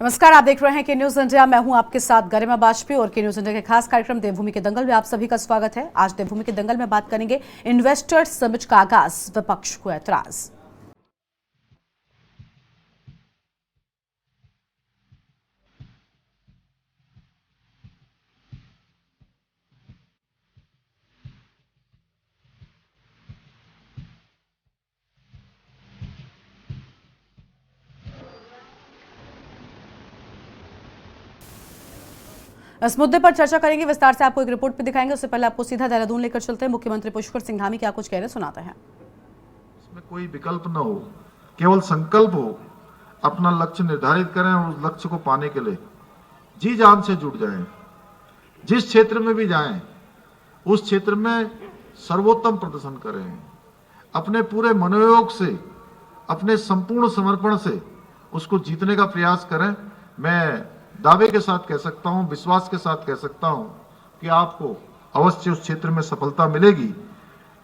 नमस्कार, आप देख रहे हैं के न्यूज इंडिया। मैं हूं आपके साथ गरिमा बाजपेयी और के न्यूज इंडिया के खास कार्यक्रम देवभूमि के दंगल में आप सभी का स्वागत है। आज देवभूमि के दंगल में बात करेंगे इन्वेस्टर्स समिट का आगाज, विपक्ष को ऐतराज। इस मुद्दे पर चर्चा करेंगे, विस्तार से आपको एक रिपोर्ट भी दिखाएंगे। उससे पहले आपको सीधा देहरादून लेकर चलते हैं। मुख्यमंत्री पुष्कर सिंह धामी क्या कुछ कह रहे सुनाते हैं। इसमें कोई विकल्प न हो, केवल संकल्प हो, अपना लक्ष्य निर्धारित करें और उस लक्ष्य को पाने के लिए जी जान से जुट जाएं। जिस क्षेत्र में भी जाएं, उस क्षेत्र में सर्वोत्तम प्रदर्शन करें। अपने पूरे मनोयोग से, अपने संपूर्ण समर्पण से उसको जीतने का प्रयास करें। मैं दावे के साथ कह सकता हूं, विश्वास के साथ कह सकता हूं कि आपको अवश्य उस क्षेत्र में सफलता मिलेगी।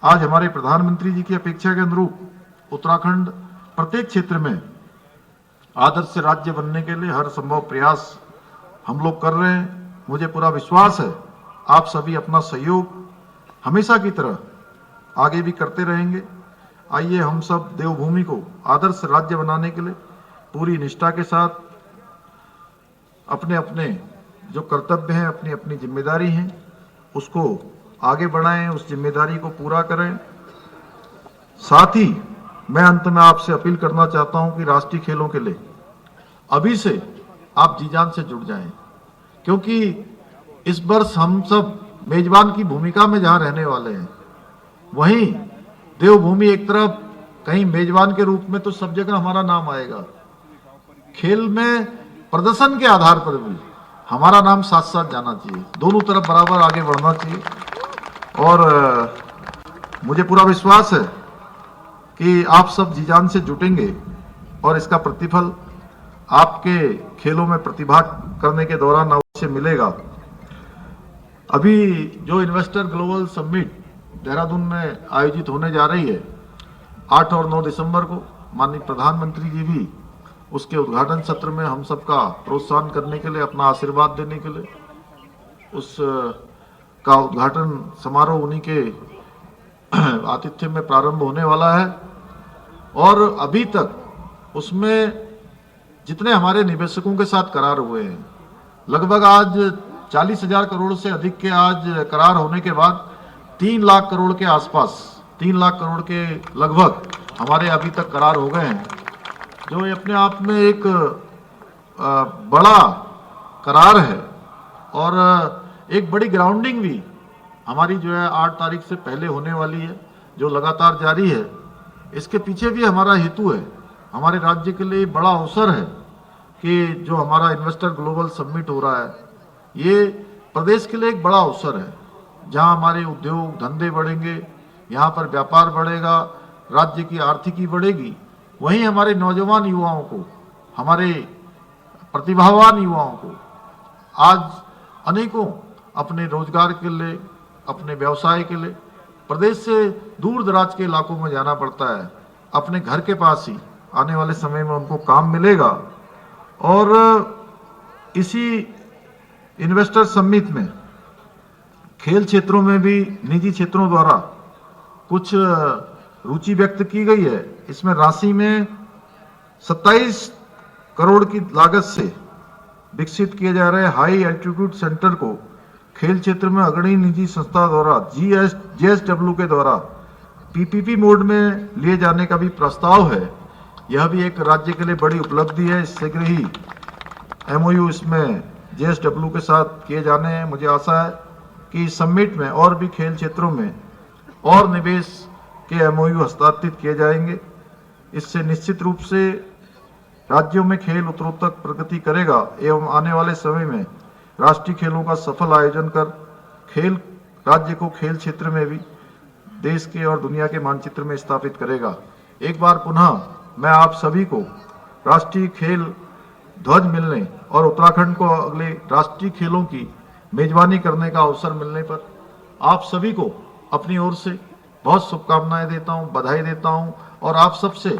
आज हमारे प्रधानमंत्री जी की अपेक्षा के अनुरूप उत्तराखंड प्रत्येक क्षेत्र में आदर्श राज्य बनने के लिए हर संभव प्रयास हम लोग कर रहे हैं। मुझे पूरा विश्वास है आप सभी अपना सहयोग हमेशा की तरह आगे भी करते रहेंगे। आइए हम सब देवभूमि को आदर्श राज्य बनाने के लिए पूरी निष्ठा के साथ अपने अपने जो कर्तव्य हैं, अपनी अपनी जिम्मेदारी हैं, उसको आगे बढ़ाएं, उस जिम्मेदारी को पूरा करें। साथ ही मैं अंत में आपसे अपील करना चाहता हूं कि राष्ट्रीय खेलों के लिए अभी से आप जी जान से जुड़ जाएं, क्योंकि इस वर्ष हम सब मेजबान की भूमिका में जहां रहने वाले हैं, वहीं देवभूमि एक तरफ कहीं मेजबान के रूप में तो सब जगह हमारा नाम आएगा। खेल में प्रदर्शन के आधार पर भी हमारा नाम साथ साथ जाना चाहिए, दोनों तरफ बराबर आगे बढ़ना चाहिए। और मुझे पूरा विश्वास है कि आप सब जी जान से जुटेंगे और इसका प्रतिफल आपके खेलों में प्रतिभा करने के दौरान अवश्य मिलेगा। अभी जो इन्वेस्टर ग्लोबल समिट देहरादून में आयोजित होने जा रही है 8 और 9 दिसंबर को, माननीय प्रधानमंत्री जी भी उसके उद्घाटन सत्र में हम सबका प्रोत्साहन करने के लिए, अपना आशीर्वाद देने के लिए, उस का उद्घाटन समारोह उन्हीं के आतिथ्य में प्रारंभ होने वाला है। और अभी तक उसमें जितने हमारे निवेशकों के साथ करार हुए हैं, लगभग आज 40,000 करोड़ से अधिक के आज करार होने के बाद 3 लाख करोड़ के आसपास, 3 लाख करोड़ के लगभग हमारे अभी तक करार हो गए हैं, जो अपने आप में एक बड़ा करार है। और एक बड़ी ग्राउंडिंग भी हमारी जो है 8 तारीख से पहले होने वाली है, जो लगातार जारी है। इसके पीछे भी हमारा हेतु है, हमारे राज्य के लिए बड़ा अवसर है कि जो हमारा इन्वेस्टर ग्लोबल समिट हो रहा है, ये प्रदेश के लिए एक बड़ा अवसर है, जहां हमारे उद्योग धंधे बढ़ेंगे, यहाँ पर व्यापार बढ़ेगा, राज्य की आर्थिकी बढ़ेगी। वहीं हमारे नौजवान युवाओं को, हमारे प्रतिभावान युवाओं को आज अनेकों अपने रोजगार के लिए, अपने व्यवसाय के लिए प्रदेश से दूर दराज के इलाकों में जाना पड़ता है। अपने घर के पास ही आने वाले समय में उनको काम मिलेगा। और इसी इन्वेस्टर समिट में खेल क्षेत्रों में भी निजी क्षेत्रों द्वारा कुछ रुचि व्यक्त की गई है। इसमें राशि में 27 करोड़ की लागत से विकसित किए जा रहे हाई एल्टीट्यूड सेंटर को खेल क्षेत्र में अग्रणी निजी संस्था द्वारा JSW के द्वारा PPP मोड में लिए जाने का भी प्रस्ताव है। यह भी एक राज्य के लिए बड़ी उपलब्धि है। शीघ्र ही MOU इसमें JSW के साथ किए जाने हैं। मुझे आशा है कि इस समिट में और भी खेल क्षेत्रों में और निवेश के MOU हस्ताक्षरित किए जाएंगे। इससे निश्चित रूप से राज्यों में खेल उत्तरोत्तर प्रगति करेगा एवं आने वाले समय में राष्ट्रीय खेलों का सफल आयोजन कर खेल राज्य को खेल क्षेत्र में भी देश के और दुनिया के मानचित्र में स्थापित करेगा। एक बार पुनः मैं आप सभी को राष्ट्रीय खेल ध्वज मिलने और उत्तराखंड को अगले राष्ट्रीय खेलों की मेजबानी करने का अवसर मिलने पर आप सभी को अपनी ओर से बहुत शुभकामनाएं देता हूं, बधाई देता हूं। और आप सबसे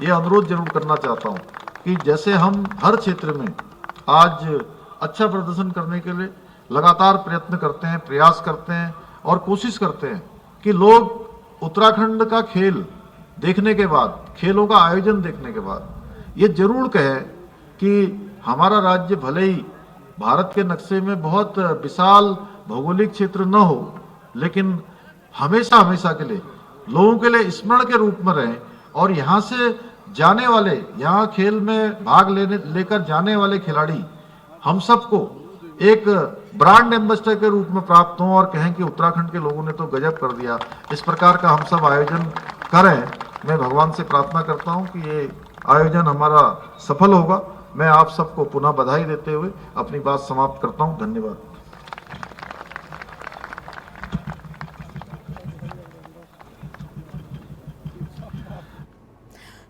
ये अनुरोध जरूर करना चाहता हूं कि जैसे हम हर क्षेत्र में आज अच्छा प्रदर्शन करने के लिए लगातार प्रयत्न करते हैं, प्रयास करते हैं और कोशिश करते हैं कि लोग उत्तराखंड का खेल देखने के बाद, खेलों का आयोजन देखने के बाद ये जरूर कहें कि हमारा राज्य भले ही भारत के नक्शे में बहुत विशाल भौगोलिक क्षेत्र न हो, लेकिन हमेशा हमेशा के लिए लोगों के लिए स्मरण के रूप में रहे और यहाँ से जाने वाले, यहाँ खेल में भाग लेकर जाने वाले खिलाड़ी हम सबको एक ब्रांड एम्बेसडर के रूप में प्राप्त हों और कहें कि उत्तराखंड के लोगों ने तो गजब कर दिया। इस प्रकार का हम सब आयोजन करें। मैं भगवान से प्रार्थना करता हूं कि ये आयोजन हमारा सफल होगा। मैं आप सबको पुनः बधाई देते हुए अपनी बात समाप्त करता हूं। धन्यवाद।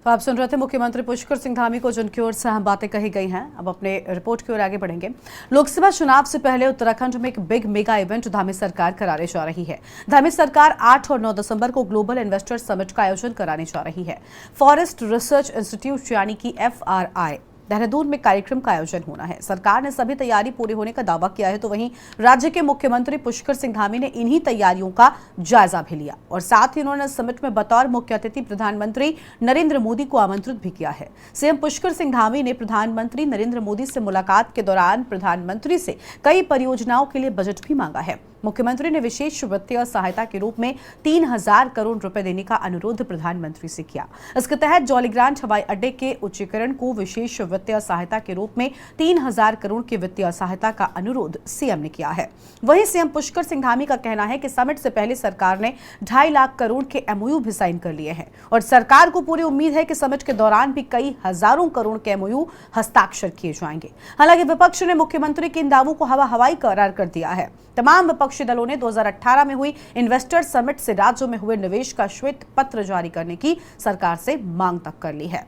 तो आप सुन रहे थे मुख्यमंत्री पुष्कर सिंह धामी को, जिनकी ओर से हम बातें कही गई हैं। अब अपने रिपोर्ट की ओर आगे बढ़ेंगे। लोकसभा चुनाव से पहले उत्तराखंड में एक बिग मेगा इवेंट धामी सरकार कराने जा रही है। धामी सरकार 8 और 9 दिसंबर को ग्लोबल इन्वेस्टर समिट का आयोजन कराने जा रही है। फॉरेस्ट रिसर्च इंस्टीट्यूट यानी कि FRI देहरादून में कार्यक्रम का आयोजन होना है। सरकार ने सभी तैयारी पूरी होने का दावा किया है, तो वहीं राज्य के मुख्यमंत्री पुष्कर सिंह धामी ने इन्हीं तैयारियों का जायजा भी लिया और साथ ही उन्होंने समिट में बतौर मुख्य अतिथि प्रधानमंत्री नरेंद्र मोदी को आमंत्रित भी किया है। सीएम पुष्कर सिंह धामी ने प्रधानमंत्री नरेंद्र मोदी से मुलाकात के दौरान प्रधानमंत्री से कई परियोजनाओं के लिए बजट भी मांगा है। मुख्यमंत्री ने विशेष वित्तीय सहायता के रूप में 3000 करोड़ रुपए देने का अनुरोध प्रधानमंत्री से किया। इसके तहत जौलीग्रांट हवाई अड्डे के उच्चीकरण को विशेष वित्तीय सहायता के रूप में 3000 करोड़ की वित्तीय सहायता का अनुरोध सीएम ने किया है। वहीं सीएम पुष्कर सिंह धामी का कहना है कि समिट से पहले सरकार ने 2.5 लाख करोड़ के MOU भी साइन कर लिए हैं और सरकार को पूरी उम्मीद है कि समिट के दौरान भी कई हजारों करोड़ के MOU हस्ताक्षर किए जाएंगे। हालांकि विपक्ष ने मुख्यमंत्री के इन दावों को हवाई करार कर दिया है। तमाम विपक्षी दलों ने 2018 में हुई इन्वेस्टर समिट से राज्यों में हुए निवेश का श्वेत पत्र जारी करने की सरकार से मांग तक कर ली है।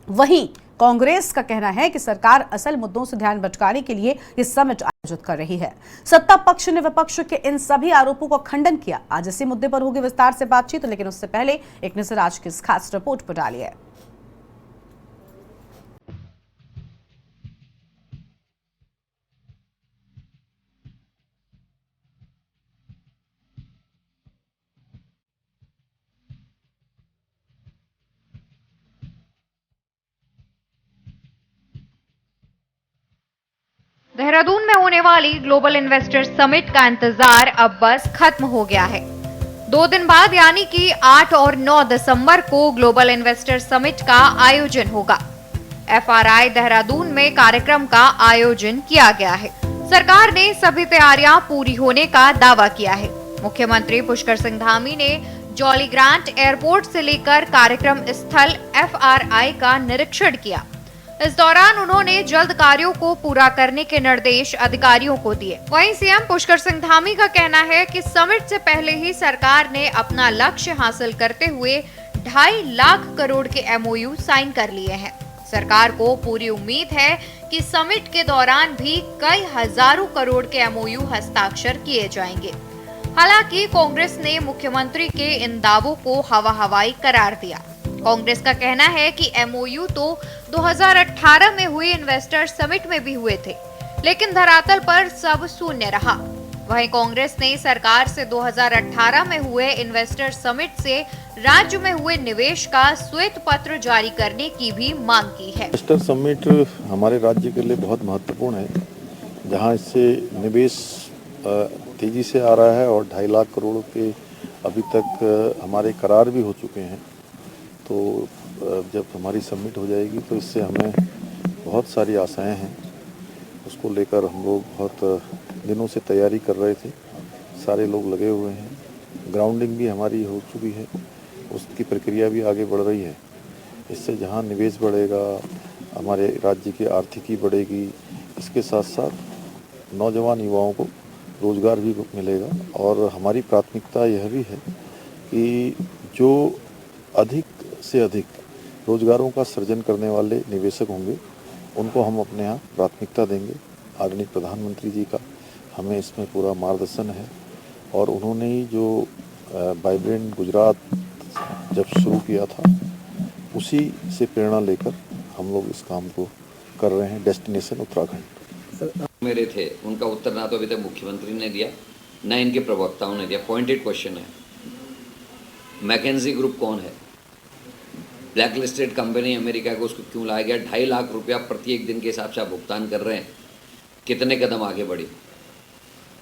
वहीं कांग्रेस का कहना है कि सरकार असल मुद्दों से ध्यान भटकाने के लिए इस समिट आयोजित कर रही है। सत्ता पक्ष ने विपक्ष के इन सभी आरोपों का खंडन किया। आज इसी मुद्दे पर होगी विस्तार से बातचीत, लेकिन उससे पहले एक नजर आज की इस खास रिपोर्ट पर डालिए। देहरादून में होने वाली ग्लोबल इन्वेस्टर समिट का इंतजार अब बस खत्म हो गया है। 2 दिन बाद यानी कि 8 और 9 दिसंबर को ग्लोबल इन्वेस्टर समिट का आयोजन होगा। FRI देहरादून में कार्यक्रम का आयोजन किया गया है। सरकार ने सभी तैयारियां पूरी होने का दावा किया है। मुख्यमंत्री पुष्कर सिंह धामी ने जौलीग्रांट एयरपोर्ट से लेकर कार्यक्रम स्थल FRI का निरीक्षण किया। इस दौरान उन्होंने जल्द कार्यों को पूरा करने के निर्देश अधिकारियों को दिए। वहीं सीएम पुष्कर सिंह धामी का कहना है कि समिट से पहले ही सरकार ने अपना लक्ष्य हासिल करते हुए 2.5 लाख करोड़ के MOU साइन कर लिए हैं। सरकार को पूरी उम्मीद है कि समिट के दौरान भी कई हजारों करोड़ के MOU हस्ताक्षर किए जाएंगे। हालांकि कांग्रेस ने मुख्यमंत्री के इन दावों को हवाई करार दिया। कांग्रेस का कहना है कि MOU तो 2018 में हुई इन्वेस्टर समिट में भी हुए थे, लेकिन धरातल पर सब शून्य रहा। वहीं कांग्रेस ने सरकार से 2018 में हुए इन्वेस्टर समिट से राज्य में हुए निवेश का श्वेत पत्र जारी करने की भी मांग की है। इन्वेस्टर समिट हमारे राज्य के लिए बहुत महत्वपूर्ण है, जहां इससे निवेश तेजी से आ रहा है और 2.5 लाख करोड़ के अभी तक हमारे करार भी हो चुके हैं। तो जब हमारी सबमिट हो जाएगी तो इससे हमें बहुत सारी आशाएं हैं। उसको लेकर हम लोग बहुत दिनों से तैयारी कर रहे थे, सारे लोग लगे हुए हैं। ग्राउंडिंग भी हमारी हो चुकी है, उसकी प्रक्रिया भी आगे बढ़ रही है। इससे जहां निवेश बढ़ेगा, हमारे राज्य की आर्थिकी बढ़ेगी, इसके साथ साथ नौजवान युवाओं को रोजगार भी मिलेगा। और हमारी प्राथमिकता यह भी है कि जो अधिक से अधिक रोजगारों का सृजन करने वाले निवेशक होंगे, उनको हम अपने यहाँ प्राथमिकता देंगे। आदरणीय प्रधानमंत्री जी का हमें इसमें पूरा मार्गदर्शन है और उन्होंने ही जो वाइब्रेंट गुजरात जब शुरू किया था, उसी से प्रेरणा लेकर हम लोग इस काम को कर रहे हैं डेस्टिनेशन उत्तराखंड। मेरे थे उनका उत्तर ना तो अभी तक मुख्यमंत्री ने दिया ना इनके प्रवक्ताओं ने दिया। पॉइंटेड क्वेश्चन है, मैकेंजी ग्रुप कौन है? ब्लैक लिस्टेड कंपनी अमेरिका को उसको क्यों लाया गया? 2.5 लाख रुपया प्रति एक दिन के हिसाब से आप भुगतान कर रहे हैं। कितने कदम आगे बढ़ी?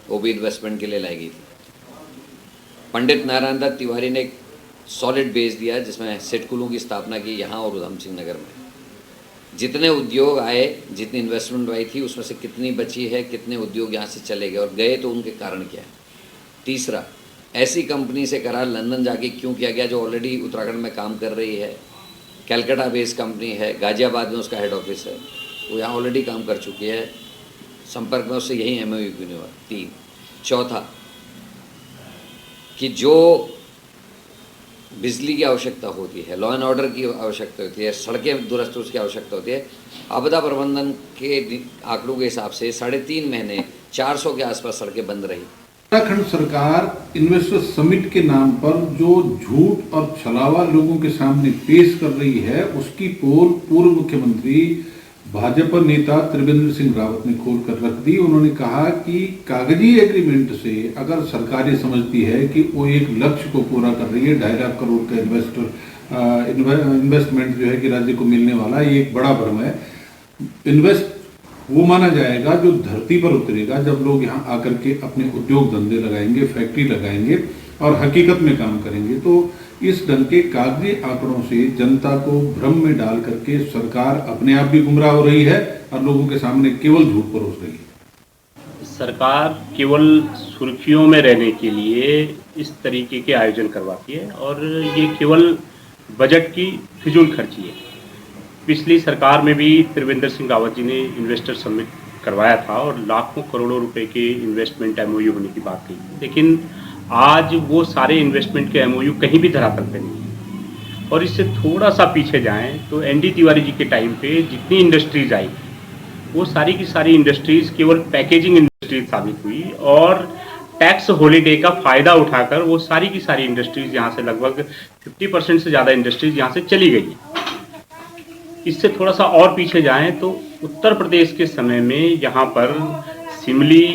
वो भी इन्वेस्टमेंट के लिए लाई गई थी। पंडित नारायण दत्त तिवारी ने एक सॉलिड बेस दिया जिसमें सिडकुलों की स्थापना की यहाँ और उधम सिंह नगर में। जितने उद्योग आए, जितनी इन्वेस्टमेंट आई थी उसमें से कितनी बची है, कितने उद्योग यहाँ से चले गए और गए तो उनके कारण क्या है? तीसरा, ऐसी कंपनी से करार लंदन जाके क्यों किया गया जो ऑलरेडी उत्तराखंड में काम कर रही है? कलकत्ता बेस्ड कंपनी है, गाजियाबाद में उसका हेड ऑफिस है, वो यहाँ ऑलरेडी काम कर चुकी है, संपर्क में उससे यही MOU क्यों नहीं हुआ? 3। चौथा कि जो बिजली की आवश्यकता होती है, लॉ एंड ऑर्डर की आवश्यकता होती है, सड़कें दुरुस्त उसकी आवश्यकता होती है, आपदा प्रबंधन के आंकड़ों के हिसाब से 3.5 महीने 400 के आसपास सड़कें बंद रही। उत्तराखंड सरकार इन्वेस्टर समिट के नाम पर जो झूठ और छलावा लोगों के सामने पेश कर रही है, उसकी पोल पूर्व मुख्यमंत्री भाजपा नेता त्रिवेंद्र सिंह रावत ने खोल कर रख दी। उन्होंने कहा कि कागजी एग्रीमेंट से अगर सरकार ये समझती है कि वो एक लक्ष्य को पूरा कर रही है, 2.5 लाख करोड़ का इन्वेस्टमेंट जो है कि राज्य को मिलने वाला, ये एक बड़ा भ्रम है। इन्वेस्ट वो माना जाएगा जो धरती पर उतरेगा, जब लोग यहाँ आकर के अपने उद्योग धंधे लगाएंगे, फैक्ट्री लगाएंगे और हकीकत में काम करेंगे। तो इस ढंग के कागजी आंकड़ों से जनता को भ्रम में डाल करके सरकार अपने आप भी गुमराह हो रही है और लोगों के सामने केवल झूठ परोस रही है। सरकार केवल सुर्खियों में रहने के लिए इस तरीके के आयोजन करवाती है और ये केवल बजट की फिजूल खर्ची है। पिछली सरकार में भी त्रिवेंद्र सिंह रावत जी ने इन्वेस्टर समिट करवाया था और लाखों करोड़ों रुपए के इन्वेस्टमेंट MOU होने की बात कही, लेकिन आज वो सारे इन्वेस्टमेंट के MOU कहीं भी धरातल पे नहीं है। और इससे थोड़ा सा पीछे जाएं तो ND तिवारी जी के टाइम पे जितनी इंडस्ट्रीज आई वो सारी की सारी इंडस्ट्रीज केवल पैकेजिंग इंडस्ट्रीज साबित हुई और टैक्स हॉलीडे का फ़ायदा उठाकर वो सारी की सारी इंडस्ट्रीज यहाँ से लगभग 50% से ज़्यादा इंडस्ट्रीज यहाँ से चली गई। इससे थोड़ा सा और पीछे जाएं तो उत्तर प्रदेश के समय में यहाँ पर सिमली,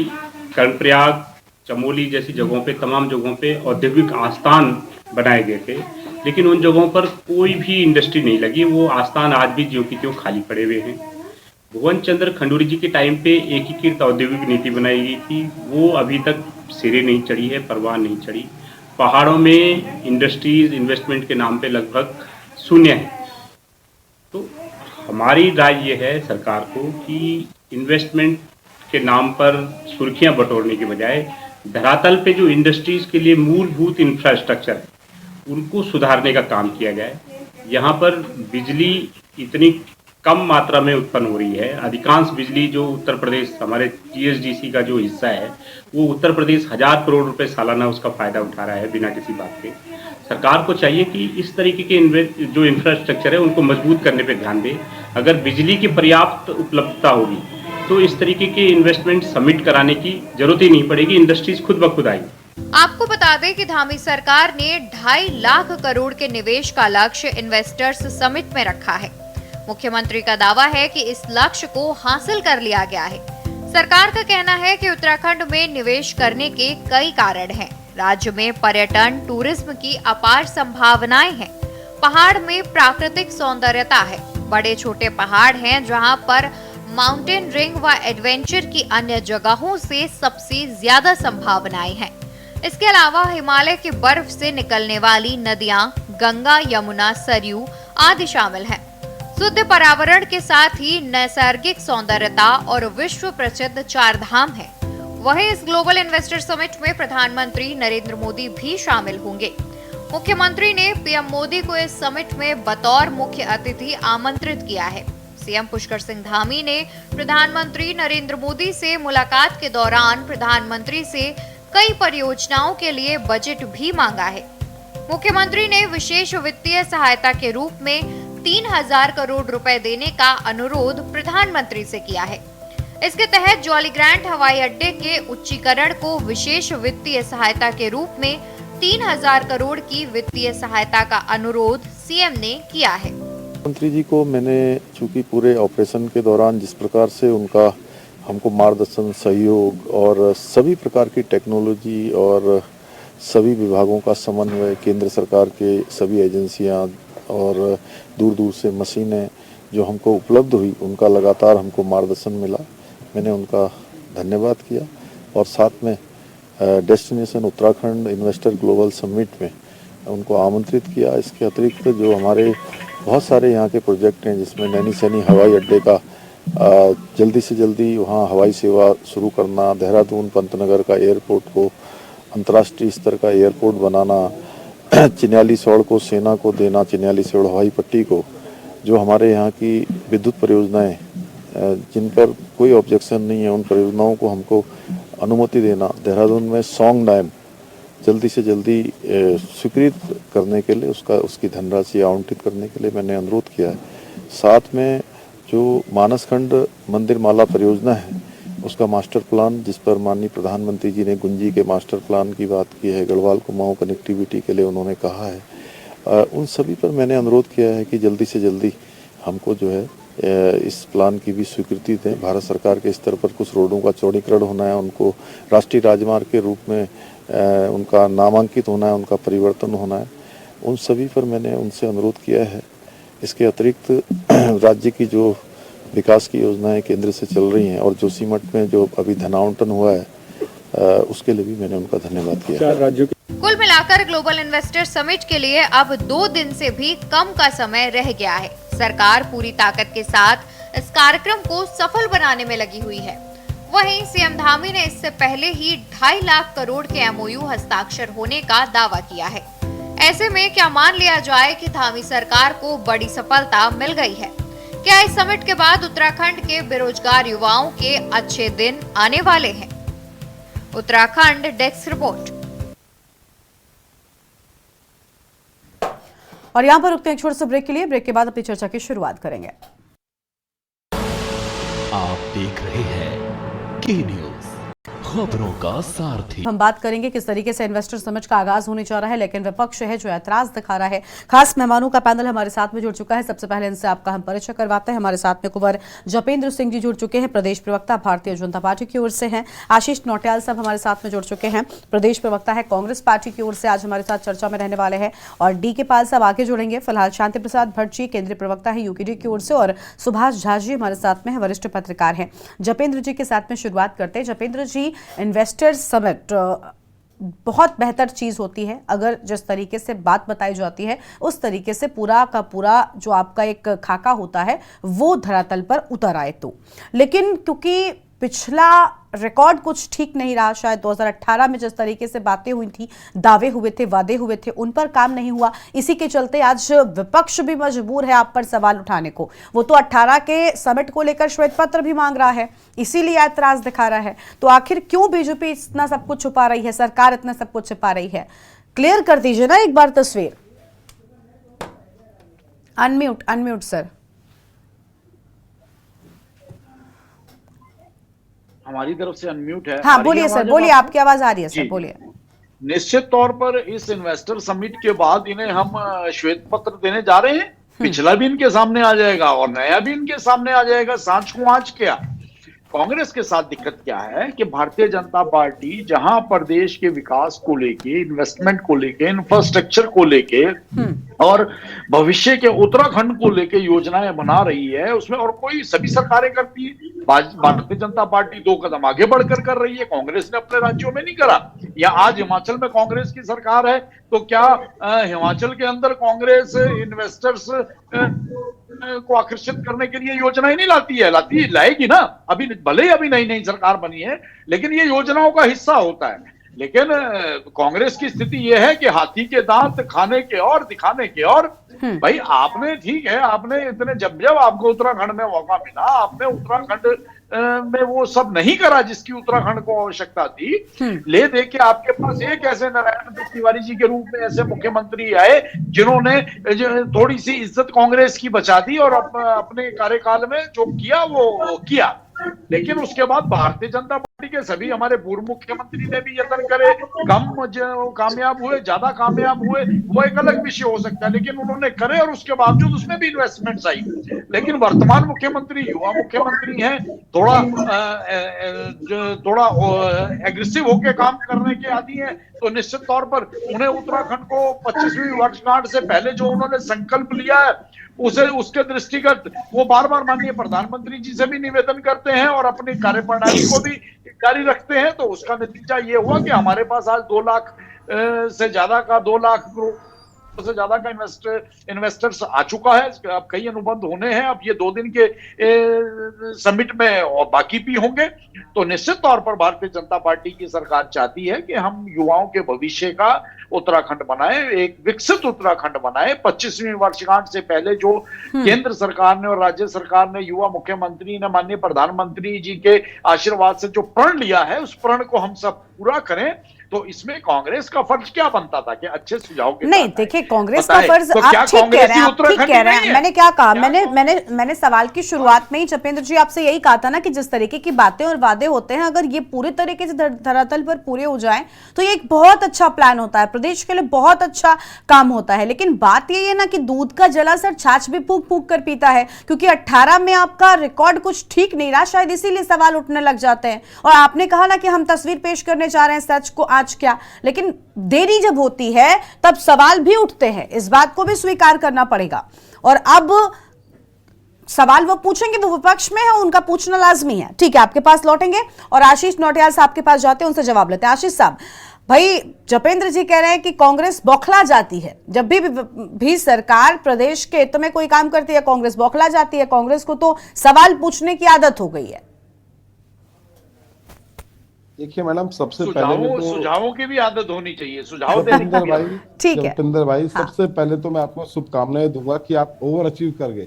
कर्णप्रयाग, चमोली जैसी जगहों पे, तमाम जगहों पे औद्योगिक आस्थान बनाए गए थे, लेकिन उन जगहों पर कोई भी इंडस्ट्री नहीं लगी। वो आस्थान आज भी ज्यों की त्यों खाली पड़े हुए हैं। भुवन चंद्र खंडूरी जी के टाइम पे एकीकृत औद्योगिक नीति बनाई गई थी, वो अभी तक सिरे नहीं चढ़ी है, परवान नहीं चढ़ी। पहाड़ों में इंडस्ट्रीज इन्वेस्टमेंट के नाम पे लगभग शून्य है। तो हमारी राय ये है सरकार को कि इन्वेस्टमेंट के नाम पर सुर्खियां बटोरने के बजाय धरातल पे जो इंडस्ट्रीज के लिए मूलभूत इंफ्रास्ट्रक्चर है उनको सुधारने का काम किया जाए। यहाँ पर बिजली इतनी कम मात्रा में उत्पन्न हो रही है, अधिकांश बिजली जो उत्तर प्रदेश हमारे GSDC का जो हिस्सा है वो उत्तर प्रदेश 1000 करोड़ रुपए सालाना उसका फ़ायदा उठा रहा है बिना किसी बात के। सरकार को चाहिए कि इस तरीके के जो इंफ्रास्ट्रक्चर है उनको मजबूत करने पे ध्यान दे। अगर बिजली की पर्याप्त उपलब्धता होगी तो इस तरीके के इन्वेस्टमेंट समिट कराने की जरूरत ही नहीं पड़ेगी, इंडस्ट्रीज खुद ब खुद आएगी। आपको बता दें कि धामी सरकार ने 2.5 लाख करोड़ के निवेश का लक्ष्य इन्वेस्टर्स समिट में रखा है। मुख्यमंत्री का दावा है कि इस लक्ष्य को हासिल कर लिया गया है। सरकार का कहना है कि उत्तराखंड में निवेश करने के कई कारण हैं। राज्य में पर्यटन, टूरिज्म की अपार संभावनाएं हैं। पहाड़ में प्राकृतिक सौंदर्यता है। बड़े छोटे पहाड़ हैं जहां पर माउंटेन रिंग व एडवेंचर की अन्य जगहों से सबसे ज्यादा संभावनाएं हैं। इसके अलावा हिमालय की बर्फ से निकलने वाली नदियां गंगा, यमुना, सरयू आदि शामिल हैं। शुद्ध पर्यावरण के साथ ही नैसर्गिक सौंदर्यता और विश्व प्रसिद्ध 4 धाम है। वहीं इस ग्लोबल इन्वेस्टर समिट में प्रधानमंत्री नरेंद्र मोदी भी शामिल होंगे। मुख्यमंत्री ने PM मोदी को इस समिट में बतौर मुख्य अतिथि आमंत्रित किया है। CM पुष्कर सिंह धामी ने प्रधानमंत्री नरेंद्र मोदी से मुलाकात के दौरान प्रधानमंत्री से कई परियोजनाओं के लिए बजट भी मांगा है। मुख्यमंत्री ने विशेष वित्तीय सहायता के रूप में 3000 करोड़ रुपए देने का अनुरोध प्रधानमंत्री से किया है। इसके तहत जॉलीग्रांट हवाई अड्डे के उच्चीकरण को विशेष वित्तीय सहायता के रूप में 3000 करोड़ की वित्तीय सहायता का अनुरोध CM ने किया है। मंत्री जी को मैंने चूंकि पूरे ऑपरेशन के दौरान जिस प्रकार से उनका हमको मार्गदर्शन, सहयोग और सभी प्रकार की टेक्नोलॉजी और सभी विभागों का समन्वय, केंद्र सरकार के सभी एजेंसियां और दूर दूर से मशीनें जो हमको उपलब्ध हुई, उनका लगातार हमको मार्गदर्शन मिला। मैंने उनका धन्यवाद किया और साथ में destination Uttarakhand investor global summit में उनको आमंत्रित किया। इसके अतिरिक्त जो हमारे बहुत सारे यहाँ के प्रोजेक्ट हैं, जिसमें नैनी सैनी हवाई अड्डे का जल्दी से जल्दी वहाँ हवाई सेवा शुरू करना, देहरादून पंतनगर का एयरपोर्ट को अंतर्राष्ट्रीय स्तर का एयरपोर्ट बनाना, चिन्यालीसौड़ को सेना को देना, चिन्यालीसौड़ हवाई पट्टी को, जो हमारे यहाँ की विद्युत परियोजनाएं जिन पर कोई ऑब्जेक्शन नहीं है, उन परियोजनाओं को हमको अनुमति देना, देहरादून में सॉन्ग डैम जल्दी से जल्दी स्वीकृत करने के लिए उसकी धनराशि आवंटित करने के लिए मैंने अनुरोध किया है। साथ में जो मानसखंड मंदिर माला परियोजना है, उसका मास्टर प्लान, जिस पर माननीय प्रधानमंत्री जी ने गुंजी के मास्टर प्लान की बात की है, गढ़वाल कुमाऊं कनेक्टिविटी के लिए उन्होंने कहा है, उन सभी पर मैंने अनुरोध किया है कि जल्दी से जल्दी हमको जो है इस प्लान की भी स्वीकृति दें। भारत सरकार के स्तर पर कुछ रोडों का चौड़ीकरण होना है, उनको राष्ट्रीय राजमार्ग के रूप में उनका नामांकित होना है, उनका परिवर्तन होना है, उन सभी पर मैंने उनसे अनुरोध किया है। इसके अतिरिक्त राज्य की जो विकास की योजनाएं केंद्र से चल रही हैं और जोशीमठ में जो अभी धनावंटन हुआ है, उसके लिए भी मैंने उनका धन्यवाद किया। कुल मिलाकर ग्लोबल इन्वेस्टर समिट के लिए अब 2 दिन से भी कम का समय रह गया है। सरकार पूरी ताकत के साथ इस कार्यक्रम को सफल बनाने में लगी हुई है। वहीं सीएम धामी ने इससे पहले ही 2.5 लाख करोड़ के एमओयू हस्ताक्षर होने का दावा किया है। ऐसे में क्या मान लिया जाए कि धामी सरकार को बड़ी सफलता मिल गई है? क्या इस समिट के बाद उत्तराखंड के बेरोजगार युवाओं के अच्छे दिन आने वाले हैं? Uttarakhand desk report. और यहाँ पर रुकते हैं एक छोटे से ब्रेक के लिए। ब्रेक के बाद अपनी चर्चा की शुरुआत करेंगे। आप देख रहे हैं के न्यूज़, खबरों का सारथी। हम बात करेंगे किस तरीके से इन्वेस्टर समिट का आगाज होने जा रहा है, लेकिन विपक्ष है जो ऐतराज दिखा रहा है। खास मेहमानों का पैनल हमारे साथ में जुड़ चुका है। सबसे पहले इनसे आपका हम परिचय करवाते हैं। हमारे साथ में कुंवर जपेंद्र सिंह जी जुड़ चुके हैं, प्रदेश प्रवक्ता भारतीय जनता पार्टी की ओर से हैं। आशीष नौटियाल साहब हमारे साथ में जुड़ चुके हैं, प्रदेश प्रवक्ता है कांग्रेस पार्टी की ओर से, आज हमारे साथ चर्चा में रहने वाले हैं। और डी के पाल साहब आगे जुड़ेंगे। फिलहाल शांति प्रसाद भट्ट जी केंद्रीय प्रवक्ता है यूकेडी की ओर से, और सुभाष झा जी हमारे साथ में है, वरिष्ठ पत्रकार हैं। जपेंद्र जी के साथ में शुरुआत करते हैं। जपेंद्र जी, इन्वेस्टर्स समिट बहुत बेहतर चीज होती है अगर जिस तरीके से बात बताई जाती है उस तरीके से पूरा का पूरा जो आपका एक खाका होता है वो धरातल पर उतर आए तो। लेकिन क्योंकि पिछला रिकॉर्ड कुछ ठीक नहीं रहा, शायद 2018 में जिस तरीके से बातें हुई थी, दावे हुए थे, वादे हुए थे, उन पर काम नहीं हुआ। इसी के चलते आज विपक्ष भी मजबूर है आप पर सवाल उठाने को। वो तो 18 के समिट को लेकर श्वेत पत्र भी मांग रहा है, इसीलिए ऐतराज दिखा रहा है। तो आखिर क्यों बीजेपी इतना सब कुछ छुपा रही है, सरकार इतना सब कुछ छुपा रही है? क्लियर कर दीजिए ना एक बार तस्वीर। Unmute sir. हमारी तरफ से अनम्यूट है। हाँ बोलिए सर, बोलिए, आपकी आवाज आ रही है सर, बोलिए। निश्चित तौर पर इस इन्वेस्टर समिट के बाद इन्हें हम श्वेत पत्र देने जा रहे हैं। पिछला भी इनके सामने आ जाएगा और नया भी इनके सामने आ जाएगा। सांच को आज क्या। कांग्रेस के साथ दिक्कत क्या है कि भारतीय जनता पार्टी जहां प्रदेश के विकास को लेके, इन्वेस्टमेंट को लेके, इंफ्रास्ट्रक्चर को लेके और भविष्य के उत्तराखंड को लेके योजनाएं बना रही है, उसमें और कोई सभी सरकारें करती है। भारतीय जनता पार्टी 2 कदम आगे बढ़कर कर रही है, कांग्रेस ने अपने राज्यों में नहीं करा। या आज हिमाचल में कांग्रेस की सरकार है तो क्या हिमाचल के अंदर कांग्रेस इन्वेस्टर्स को आकर्षित करने के लिए योजनाएं नहीं लाती है? लाएगी ना। अभी भले ही अभी नई सरकार बनी है, लेकिन ये योजनाओं का हिस्सा होता है। लेकिन कांग्रेस की स्थिति यह है कि हाथी के दांत खाने के और दिखाने के और। भाई आपने, ठीक है, आपने इतने जब आपको उत्तराखंड में मौका मिला, आपने उत्तराखंड में वो सब नहीं करा जिसकी उत्तराखंड को आवश्यकता थी। ले दे के आपके पास एक ऐसे नारायण तिवारी जी के रूप में ऐसे मुख्यमंत्री आए जिन्होंने थोड़ी सी इज्जत कांग्रेस की बचा दी और अपने कार्यकाल में जो किया वो किया। लेकिन उसके बाद भारतीय जनता के सभी हमारे पूर्व मुख्यमंत्री ने भी यत्न करे, कम जो कामयाब हुए, ज्यादा कामयाब हुए, वो एक अलग विषय हो सकता है, लेकिन उन्होंने करे और उसके बावजूद उसमें भी इन्वेस्टमेंट्स आई। लेकिन वर्तमान मुख्यमंत्री युवा मुख्यमंत्री हैं, थोड़ा एग्रेसिव होकर काम करने के आदी हैं, तो निश्चित तौर पर उन्हें उत्तराखंड को 25वीं वर्षगांठ से पहले जो उन्होंने संकल्प लिया है उसके दृष्टिगत वो बार बार माननीय प्रधानमंत्री जी से भी निवेदन करते हैं और अपनी कार्यप्रणाली को भी जारी रखते हैं। तो उसका नतीजा ये हुआ कि हमारे पास आज 2 लाख से ज्यादा का 2 लाख करोड़ से ज्यादा का इन्वेस्टर्स आ चुका है। अब कई अनुबंध होने हैं, अब ये 2 दिन के समिट में और बाकी भी होंगे। तो निश्चित तौर पर भारतीय जनता पार्टी की सरकार चाहती है कि हम युवाओं के भविष्य का उत्तराखंड बनाए, एक विकसित उत्तराखंड बनाए। 25वीं वर्षगांठ से पहले जो केंद्र सरकार ने और राज्य सरकार ने, युवा मुख्यमंत्री ने, माननीय प्रधानमंत्री जी के आशीर्वाद से जो प्रण लिया है, उस प्रण को हम सब पूरा करें। तो इसमें कांग्रेस का फर्ज क्या बनता था कि अच्छे सुझाव के नहीं, देखिए कांग्रेस का फर्ज तो आप ठीक कह रहे हैं, आप ठीक कह रहे हैं। मैंने क्या कहा, मैंने सवाल की शुरुआत में ही जपेंद्र जी आपसे यही कहा था ना कि जिस तरीके की बातें और वादे होते हैं, अगर ये पूरे तरीके से धरातल पर पूरे हो जाएं तो ये एक बहुत अच्छा प्लान होता है, प्रदेश के लिए बहुत अच्छा काम होता है। लेकिन बात ये है ना कि दूध का जलासर छाछ भी फूक फूक कर पीता है, क्योंकि 18 में आपका रिकॉर्ड कुछ ठीक नहीं रहा, शायद इसीलिए सवाल उठने लग जाते हैं। और आपने कहा ना कि हम तस्वीर पेश करने जा रहे हैं, सच को आज क्या, लेकिन देरी जब होती है तब सवाल भी उठते हैं, इस बात को भी स्वीकार करना पड़ेगा। और अब सवाल वो पूछेंगे, वो विपक्ष में है, उनका पूछना लाजमी है। ठीक है, आपके पास लौटेंगे और आशीष नौटियाल साहब के पास जाते हैं, उनसे जवाब लेते हैं। आशीष साहब, भाई जपेंद्र जी कह रहे हैं कि कांग्रेस बौखला जाती है, जब भी सरकार प्रदेश के हित में कोई काम करती है कांग्रेस बौखला जाती है, कांग्रेस को तो सवाल पूछने की आदत हो गई है। देखिए मैडम, सबसे पहले तो सुझावों की भी आदत होनी चाहिए, सुझाव देने की। ठीक है जतेंद्र भाई, सबसे पहले तो मैं आपको शुभकामनाएं दूंगा कि आप ओवर अचीव कर गए।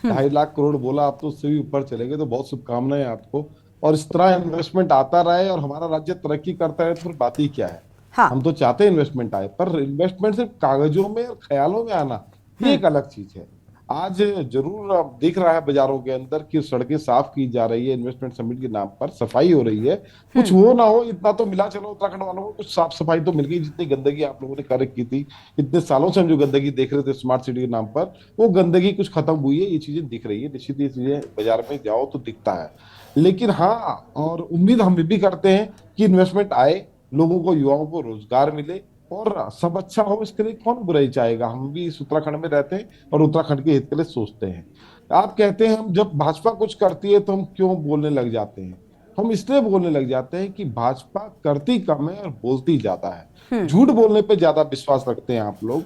2.5 लाख करोड़ बोला, आप तो उससे भी ऊपर चले गए, तो बहुत शुभकामनाएं आपको। और इस तरह इन्वेस्टमेंट आता रहे और हमारा राज्य तरक्की करता रहे, तो फिर बात ही क्या है। हम तो चाहते हैं इन्वेस्टमेंट आए, पर इन्वेस्टमेंट सिर्फ कागजों में और ख्यालों में आना ये एक अलग चीज है। आज जरूर आप दिख रहा है बाजारों के अंदर कि सड़कें साफ की जा रही है, इन्वेस्टमेंट समिट के नाम पर सफाई हो रही है। कुछ हो ना हो, इतना तो मिला चलो उत्तराखंड वालों को, कुछ साफ सफाई तो मिल गई। जितनी गंदगी आप लोगों ने कर की थी, इतने सालों से हम जो गंदगी देख रहे थे स्मार्ट सिटी के नाम पर, वो गंदगी कुछ खत्म हुई है, ये चीजें दिख रही है। निश्चित ये चीजें बाजार में जाओ तो दिखता है। लेकिन हाँ, और उम्मीद हम भी करते हैं कि इन्वेस्टमेंट आए, लोगों को, युवाओं को रोजगार मिले और सब अच्छा हो, इसके लिए कौन बुराई चाहेगा। हम भी इस उत्तराखंड में रहते हैं और उत्तराखंड के हित के लिए सोचते हैं। आप कहते हैं हम जब भाजपा कुछ करती है तो हम क्यों बोलने लग जाते हैं। हम इसलिए बोलने लग जाते हैं कि भाजपा करती कम है और बोलती ज्यादा है। झूठ बोलने पे ज्यादा विश्वास रखते हैं आप लोग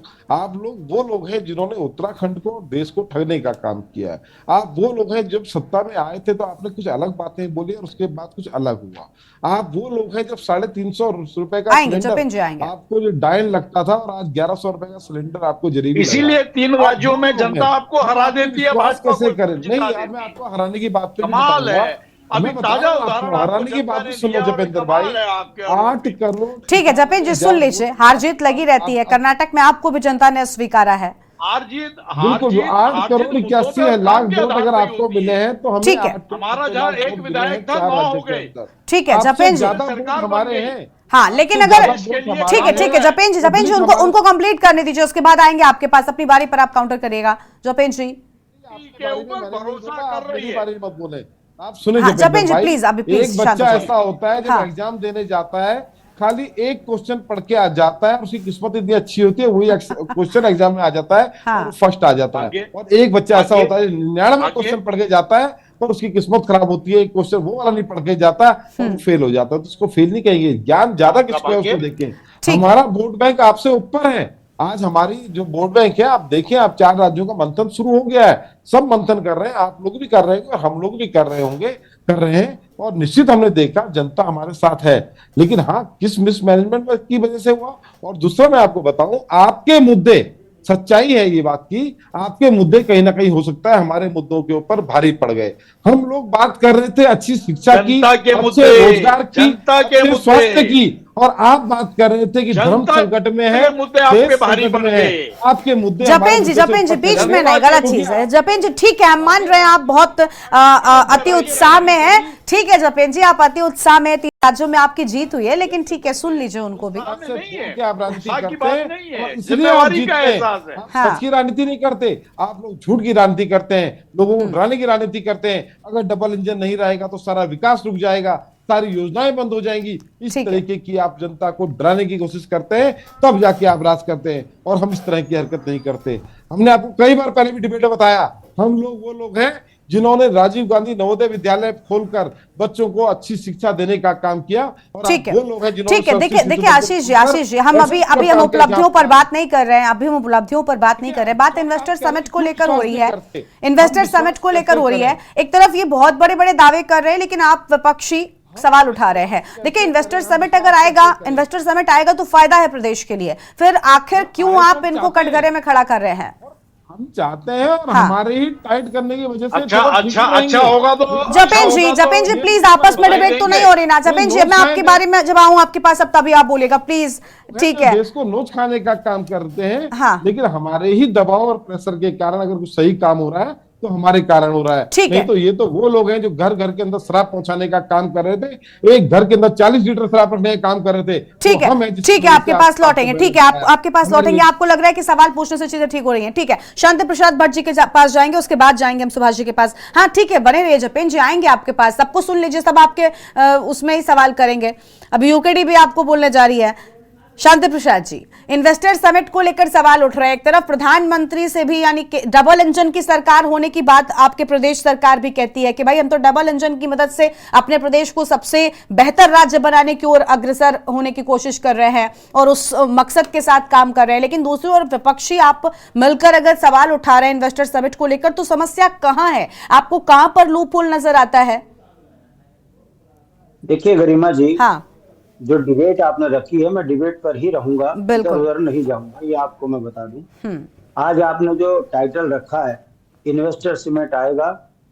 वो लोग हैं जिन्होंने उत्तराखंड को, देश को ठगने का काम किया है। आप वो लोग हैं जब सत्ता में आए थे तो आपने कुछ अलग बातें बोली और उसके बाद कुछ अलग हुआ। आप वो लोग हैं जब 350 रुपए का सिलेंडर आपको जो डायन लगता था और आज 1100 रुपए का सिलेंडर आपको जरीबी। इसीलिए 3 राज्यों में जनता आपको हरा देती है, भाजपा कैसे करें। नहीं, मैं आपको हराने की बात कमाल है। अभी ताजा उदाहरण हराने की बात सुन लो जपेंद्र भाई, 8 करोड़। ठीक है जपेंद्र जी, सुन लीजिए, हार जीत लगी रहती है। कर्नाटक में आपको भी जनता ने स्वीकारा है। बिल्कुल, 8 करोड़ 81 लाख वोट अगर आपको मिले हैं तो ठीक है, हमारा जहाँ एक विधायक था 9 हो गए। ठीक है जपेंद्र जी, हमारे हैं। हाँ, लेकिन अगर ठीक है जपेंद्र जी उनको कंप्लीट करने दीजिए, उसके बाद आएंगे आपके पास, अपनी बारी पर आप काउंटर करिएगा। जपेंद्र जी मत बोले, आप सुने जपेंद्र प्लीज। एक बच्चा ऐसा होता है जब एग्जाम देने जाता है, खाली एक क्वेश्चन पढ़ के आ जाता है, उसकी किस्मत इतनी अच्छी होती है, वही क्वेश्चन एग्जाम में आ जाता है और फर्स्ट आ जाता है। और एक बच्चा ऐसा होता है 99 क्वेश्चन पढ़ के जाता है और उसकी किस्मत खराब होती है, एक क्वेश्चन वो वाला नहीं पढ़ के जाता और फेल हो जाता है। तो उसको फेल नहीं कहेंगे, ज्ञान ज्यादा किसको है उसको देखें। हमारा वोट बैंक आपसे ऊपर है। आज हमारी जो वोट बैंक है, आप देखिए, आप 4 राज्यों का मंथन शुरू हो गया है, सब मंथन कर रहे हैं, आप लोग भी कर रहे हैं और हम लोग भी कर रहे हैं। और निश्चित हमने देखा जनता हमारे साथ है। लेकिन हाँ, किस मिसमैनेजमेंट की वजह से हुआ। और दूसरा मैं आपको बताऊं, आपके मुद्दे, सच्चाई है ये बात की, आपके मुद्दे कहीं ना कहीं हो सकता है हमारे मुद्दों के ऊपर भारी पड़ गए। हम लोग बात कर रहे थे अच्छी शिक्षा की, अच्छे रोजगार की, अच्छे स्वास्थ्य की, और आप बात कर रहे थे कि धर्म संकट में है, मुद्दे आप पे देश भारी संकट पड़ में है, गए। आपके मुद्दे जपेन जी बीच में नहीं, गलत चीज है। जपेन जी ठीक है, हम मान रहे हैं आप बहुत अति उत्साह में है, ठीक है जपेन जी, आप अति उत्साह में, 3 राज्यों में आपकी जीत हुई है, लेकिन ठीक है सुन लीजिए उनको भी। क्या आप राजनीति करते हैं है, इसलिए आप जिम्मेवारी जीतते का हैं। एहसास है। आप हाँ। सच की राजनीति नहीं करते, आप लोग झूठ की राजनीति करते हैं, लोगों को डराने की राजनीति करते हैं। अगर डबल इंजन नहीं रहेगा तो सारा विकास रुक जाएगा, सारी योजनाएं बंद हो जाएंगी। इस ठीक है। तरीके की आप जनता को डराने की कोशिश करते हैं, तब जाके आप राज करते हैं, और हम इस तरह की हरकत नहीं करते। हमने आपको कई बार पहले भी डिबेट में बताया, हम लोग वो लोग हैं जिन्होंने राजीव गांधी नवोदय विद्यालय खोलकर बच्चों को अच्छी शिक्षा देने का काम किया, और ठीक है, वो लोग हैं जिन्होंने ठीक है। देखिए सबसे देखिए आशीष जी हम अभी हम उपलब्धियों पर बात नहीं कर रहे हैं, अभी हम उपलब्धियों पर बात नहीं कर रहे हैं। बात इन्वेस्टर समिट को लेकर हो रही है, इन्वेस्टर समिट को लेकर हो रही है। एक तरफ ये बहुत बड़े बड़े दावे कर रहे हैं, लेकिन आप विपक्षी सवाल उठा रहे हैं। देखिए इन्वेस्टर समिट अगर आएगा, इन्वेस्टर समिट आएगा तो फायदा है प्रदेश के लिए, फिर आखिर क्यों आप इनको कटघरे में खड़ा कर रहे हैं? हम चाहते हैं, और हाँ। हमारे ही टाइट करने की वजह से अच्छा होगा तो जपेन जी प्लीज आपस में डिबेट तो नहीं हो रही ना। जपेन जी मैं आपके बारे में जब आऊं आपके पास, अब तभी आप बोलेगा प्लीज, ठीक है। देश को नोच खाने का काम करते हैं, हाँ। लेकिन हमारे ही दबाव और प्रेशर के कारण अगर कुछ सही काम हो रहा है तो हमारे कारण हो रहा है। ठीक है। नहीं तो ये तो वो लोग हैं जो घर घर के अंदर शराब पहुंचाने का काम कर रहे थे, एक घर के अंदर 40 लीटर शराब रखने का काम कर रहे थे। ठीक तो हम है, जिस ठीक है, तरह आपके से पास लौटेंगे, ठीक है, आपके पास लौटेंगे। आपको लग रहा है कि सवाल पूछने से चीजें ठीक हो रही हैं, ठीक है। शांति प्रसाद भट्ट जी के पास जाएंगे, उसके बाद जाएंगे हम सुभाष जी के पास। हाँ ठीक है, बने रहिए जपेन जी, आएंगे आपके पास, सबको सुन लीजिए, सब आपके उसमें ही सवाल करेंगे। अभी यूकेडी भी आपको बोलने जा रही है। शांति प्रसाद जी, इन्वेस्टर समिट को लेकर सवाल उठ रहे हैं। एक तरफ प्रधानमंत्री से भी, यानी कि डबल इंजन की सरकार होने की बात आपके प्रदेश सरकार भी कहती है कि भाई हम तो डबल इंजन की मदद से अपने प्रदेश को सबसे बेहतर राज्य बनाने की ओर अग्रसर होने की कोशिश कर रहे हैं और उस मकसद के साथ काम कर रहे हैं। लेकिन दूसरी ओर विपक्षी आप मिलकर अगर सवाल उठा रहे हैं इन्वेस्टर समिट को लेकर, तो समस्या कहां है? आपको कहां पर लूप होल नजर आता है? देखिए गरिमा जी, हाँ, जो डिबेट आपने रखी है, मैं डिबेट पर ही रहूंगा, बिल्कुल उधर नहीं जाऊंगा, ये आपको मैं बता दूं। आज आपने जो टाइटल रखा है, इन्वेस्टर समिट आएगा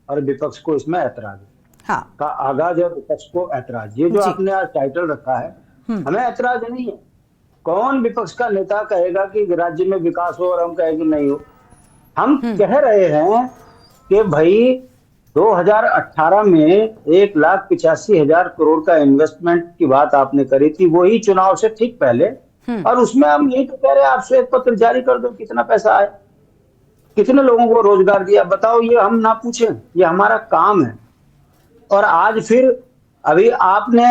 और विपक्ष को इसमें ऐतराज हाँ। का आगाज और विपक्ष को ऐतराज, ये जो आपने आज टाइटल रखा है, हमें ऐतराज नहीं है। कौन विपक्ष का नेता कहेगा कि राज्य में विकास हो और हम कहेंगे नहीं हो? हम कह रहे हैं कि भाई 2018 में 1,85,000 करोड़ का इन्वेस्टमेंट की बात आपने करी थी, वही चुनाव से ठीक पहले, और उसमें हम यही तो कह रहे हैं, आप श्वेत पत्र जारी कर दो, कितना पैसा आया, कितने लोगों को रोजगार दिया, बताओ। ये हम ना पूछें, ये हमारा काम है। और आज फिर अभी आपने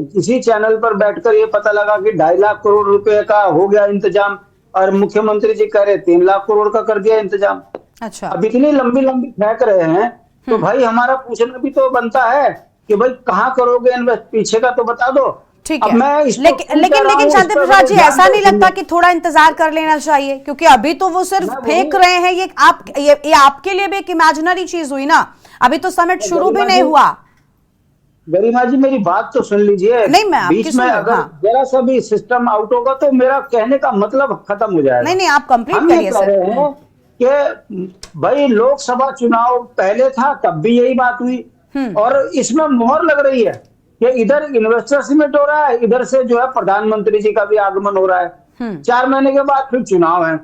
किसी चैनल पर बैठकर ये पता लगा कि 2.5 लाख करोड़ रुपए का हो गया इंतजाम, और मुख्यमंत्री जी कह रहे 3 लाख करोड़ का कर दिया इंतजाम। अच्छा, अब इतनी लंबी फेंक रहे हैं, तो भाई हमारा पूछना भी तो बनता है कि भाई कहाँ करोगे इन्वेस्ट, पीछे का तो बता दो। ठीक है, लेकिन शांति प्रसाद जी, ऐसा नहीं लगता कि थोड़ा इंतजार कर लेना चाहिए? क्योंकि अभी तो वो सिर्फ फेंक रहे हैं, ये आपके लिए भी एक इमेजिनरी चीज हुई ना, अभी तो समिट शुरू भी नहीं हुआ। गरिमा जी मेरी बात तो सुन लीजिए। नहीं, मैं बीच में अगर जरा सा भी सिस्टम आउट होगा तो मेरा कहने का मतलब खत्म हो जाएगा। नहीं, आप कंप्लीट करिए सर। कि भाई लोकसभा चुनाव पहले था, तब भी यही बात हुई, और इसमें मोहर लग रही है कि इधर इन्वेस्टर समिट हो रहा है, इधर से जो है प्रधानमंत्री जी का भी आगमन हो रहा है, 4 महीने के बाद फिर चुनाव है।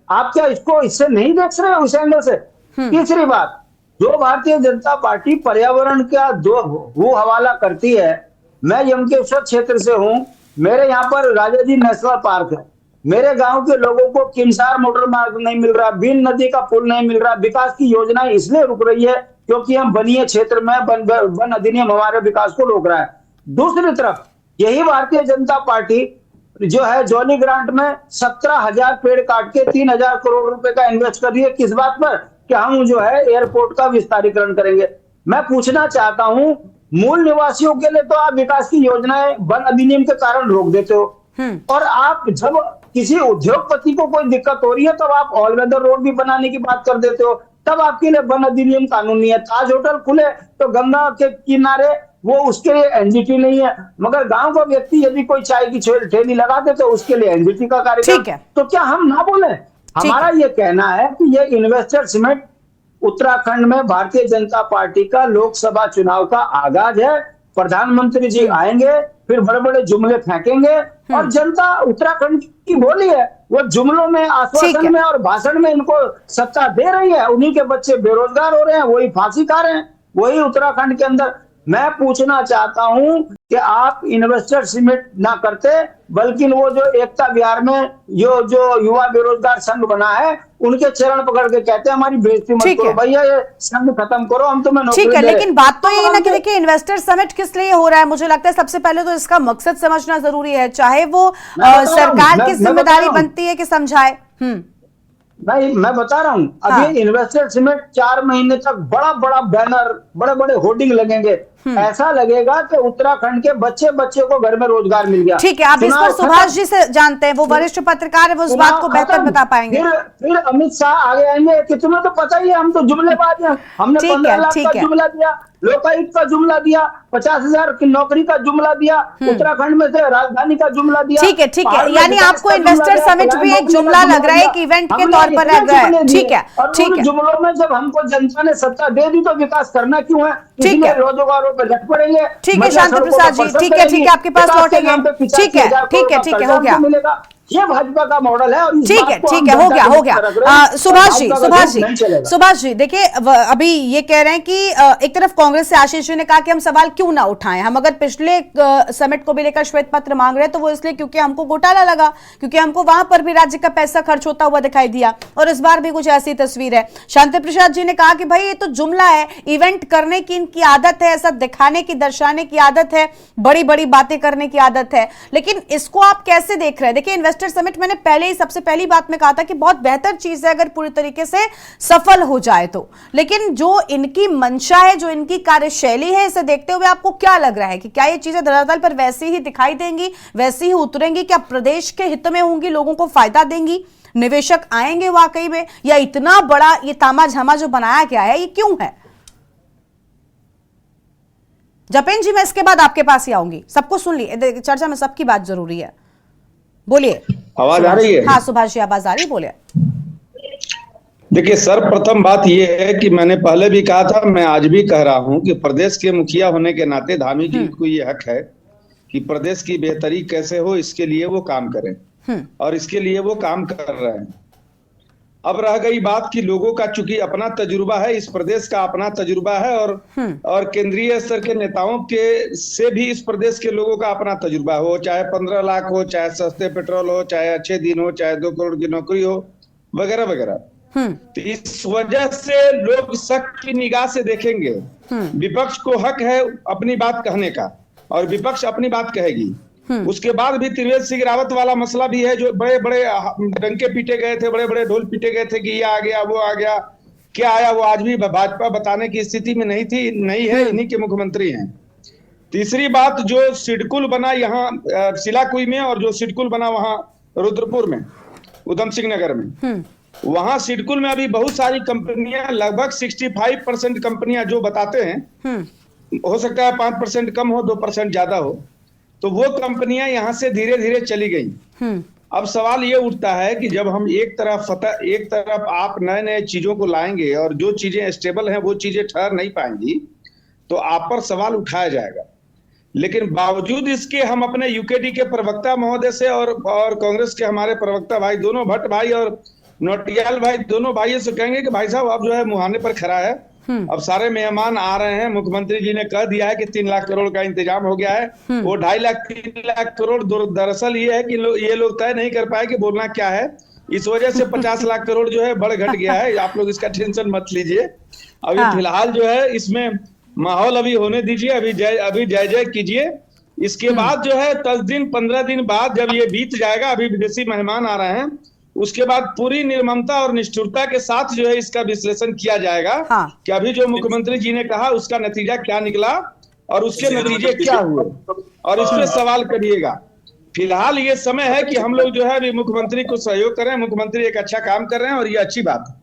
आप क्या इसको इससे नहीं देख रहे हो, उस एंगल से? तीसरी बात, जो भारतीय जनता पार्टी पर्यावरण का जो वो हवाला करती है, मैं यमकेश्वर क्षेत्र से हूं, मेरे यहाँ पर राजा जी नेशनल पार्क है, मेरे गांव के लोगों को किमसार मोटर मार्ग नहीं मिल रहा, बीन नदी का पुल नहीं मिल रहा, विकास की योजनाएं इसलिए रुक रही है क्योंकि हम वनीय क्षेत्र में वन अधिनियम हमारे विकास को रोक रहा है। दूसरी तरफ यही भारतीय जनता पार्टी जो है जॉली ग्रांट में 17,000 पेड़ काट के 3,000 करोड़ रुपए का इन्वेस्ट कर रही है, किस बात पर? कि हम जो है एयरपोर्ट का विस्तारीकरण करेंगे। मैं पूछना चाहता हूं, मूल निवासियों के लिए तो आप विकास की योजनाएं वन अधिनियम के कारण रोक देते हो, और आप जब किसी उद्योगपति को कोई दिक्कत हो रही है तब आप ऑल वेदर रोड भी बनाने की बात कर देते हो, तब आपके लिए वन अधिनियम कानूनी है। ताज होटल खुले तो गंगा के किनारे वो उसके लिए एनजीटी नहीं है, मगर गांव का व्यक्ति यदि कोई चाय की ठेली लगा दे तो उसके लिए एनजीटी का कार्यक्रम। तो क्या हम ना बोले? हमारा ये कहना है कि ये इन्वेस्टर समिट उत्तराखंड में भारतीय जनता पार्टी का लोकसभा चुनाव का आगाज है, प्रधानमंत्री जी आएंगे, फिर बड़े बड़े जुमले फेंकेंगे, और जनता उत्तराखंड की बोली है, वो जुमलों में, आश्वासन में और भाषण में इनको सत्ता दे रही है। उन्हीं के बच्चे बेरोजगार हो रहे हैं, वही फांसी खा रहे हैं, वही उत्तराखंड के अंदर। मैं पूछना चाहता हूं कि आप इन्वेस्टर समिट ना करते, बल्कि वो जो एकता विहार में जो युवा बेरोजगार संघ बना है, उनके चरण पकड़ के कहते हैं हमारी बेइज्जती मत करो भैया, ये संघ खत्म करो, हम तुम्हें नौकरी ठीक है। दे रहे। लेकिन बात तो ये है ना कि देखिए, इन्वेस्टर समिट किस लिए हो रहा है, मुझे लगता है सबसे पहले तो इसका मकसद समझना जरूरी है, चाहे वो सरकार की जिम्मेदारी बनती है कि समझाए। नहीं, मैं बता रहा हूँ, अभी इन्वेस्टर समिट 4 महीने तक बड़ा बड़ा बैनर, बड़े बड़े होर्डिंग लगेंगे, ऐसा लगेगा कि उत्तराखंड के बच्चे को घर में रोजगार मिल गया। ठीक है, आप इस पर सुभाष जी से जानते हैं, वो वरिष्ठ पत्रकार है, वो उस बात को बेहतर बता पाएंगे। फिर अमित शाह आगे आएंगे कि तुम्हें तो पता ही है, हम तो जुमलेबाज हैं, हमने 15 लाख का जुमला दिया, लोकायुक्त का जुमला दिया, 50,000 की नौकरी का जुमला दिया, उत्तराखंड में से राजधानी का जुमला दिया। ठीक है, यानी आपको इन्वेस्टर समिट भी एक जुमला लग रहा है, एक इवेंट के तौर पर लग रहा है। ठीक है, ठीक है। जुमलों में जब हमको जनता ने सत्ता दे दी तो विकास करना क्यों है? ठीक है, रोजगारों पर लट पड़ेंगे। ठीक है शांति प्रसाद जी, ठीक है, आपके पास लौटेंगे। ठीक है, हो गया, मिलेगा। ये भाजपा का मॉडल है। और ठीक है, हो गया। सुभाष जी देखिए, अभी ये कह रहे हैं कि एक तरफ कांग्रेस से आशीष जी ने कहा कि हम सवाल क्यों ना उठाएं, हम अगर पिछले समिट को भी लेकर श्वेत पत्र मांग रहे हैं तो वो इसलिए क्योंकि हमको घोटाला लगा, क्योंकि हमको वहां पर भी राज्य का पैसा खर्च होता हुआ दिखाई दिया, और इस बार भी कुछ ऐसी तस्वीर है। शांति प्रसाद जी ने कहा कि भाई ये तो जुमला है, इवेंट करने की इनकी आदत है, ऐसा दिखाने की, दर्शाने की आदत है, बड़ी बड़ी बातें करने की आदत है, लेकिन इसको आप कैसे देख रहे हैं? देखिए, इन्वेस्टर समिट मैंने पहले ही सबसे पहली बात में कहा था कि बहुत बेहतर चीज है अगर पूरी तरीके से सफल हो जाए तो, लेकिन जो इनकी मंशा है, जो इनकी कार्यशैली है, इसे देखते हुए आपको क्या लग रहा है कि क्या ये चीजें धरातल पर वैसी ही दिखाई देंगी, वैसी ही उतरेंगी? क्या प्रदेश के हित में होंगी, लोगों को फायदा देंगी, निवेशक आएंगे वाकई में, या इतना बड़ा ये तामाझामा जो बनाया गया है ये क्यों है? जपेन जी, मैं इसके बाद आपके पास ही आऊंगी, सबको सुन ली, चर्चा में सबकी बात जरूरी है, बोलिए। आवाज आ रही है? हाँ सुभाष जी, आवाज आ रही है, बोलिए। देखिए सर, प्रथम बात यह है कि मैंने पहले भी कहा था, मैं आज भी कह रहा हूं कि प्रदेश के मुखिया होने के नाते धामी जी को ये हक है कि प्रदेश की बेहतरी कैसे हो, इसके लिए वो काम करें, और इसके लिए वो काम कर रहे हैं। अब रह गई बात कि लोगों का चूंकि अपना तजुर्बा है, इस प्रदेश का अपना तजुर्बा है, और केंद्रीय स्तर के नेताओं के से भी इस प्रदेश के लोगों का अपना तजुर्बा हो, चाहे 15 लाख हो, चाहे सस्ते पेट्रोल हो, चाहे अच्छे दिन हो, चाहे 2 करोड़ की नौकरी हो, वगैरह वगैरह। तो इस वजह से लोग शक की निगाह से देखेंगे। विपक्ष को हक है अपनी बात कहने का, और विपक्ष अपनी बात कहेगी। उसके बाद भी त्रिवेंद्र सिंह रावत वाला मसला भी है, जो बड़े बड़े डंके पीटे गए थे, बड़े बड़े ढोल पीटे गए थे कि ये आ गया, वो आ गया, क्या आया, वो आज भी भाजपा बताने की स्थिति में नहीं है, इन्हीं के मुख्यमंत्री हैं। तीसरी बात, जो सिडकुल बना यहाँ सिलाकुई में, और जो सिडकुल बना वहां रुद्रपुर में, उधम सिंह नगर में, वहां सिडकुल में अभी बहुत सारी कंपनियां, लगभग 65% कंपनियां जो बताते हैं, हो सकता है 5% कम हो, 2% ज्यादा हो, तो वो कंपनियां यहां से धीरे धीरे चली गई। अब सवाल ये उठता है कि जब हम एक तरफ आप नए नए चीजों को लाएंगे, और जो चीजें स्टेबल हैं वो चीजें ठहर नहीं पाएंगी, तो आप पर सवाल उठाया जाएगा। लेकिन बावजूद इसके हम अपने यूकेडी के प्रवक्ता महोदय से और कांग्रेस के हमारे प्रवक्ता भाई, दोनों भट्ट भाई और नोटियाल भाई, दोनों भाइयों से कहेंगे कि भाई साहब अब जो है मुहाने पर खड़ा है, अब सारे मेहमान आ रहे हैं, मुख्यमंत्री जी ने कह दिया है कि 3 लाख करोड़ का इंतजाम हो गया है, वो 2.5 लाख 3 लाख करोड़ दरअसल ये है कि ये लोग तय नहीं कर पाए कि बोलना क्या है, इस वजह से 50 लाख करोड़ जो है बढ़ घट गया है। आप लोग इसका टेंशन मत लीजिए, अभी फिलहाल जो है इसमें माहौल अभी होने दीजिए, अभी जय जय कीजिए। इसके बाद जो है 10 दिन 15 दिन बाद जब ये बीत जाएगा, अभी विदेशी मेहमान आ रहे हैं, उसके बाद पूरी निर्ममता और निष्ठुरता के साथ जो है इसका विश्लेषण किया जाएगा कि अभी जो मुख्यमंत्री जी ने कहा उसका नतीजा क्या निकला और उसके नतीजे क्या हुए, और इस पे सवाल करिएगा। फिलहाल ये समय है कि हम लोग जो है अभी मुख्यमंत्री को सहयोग करें, मुख्यमंत्री एक अच्छा काम कर रहे हैं और ये अच्छी बात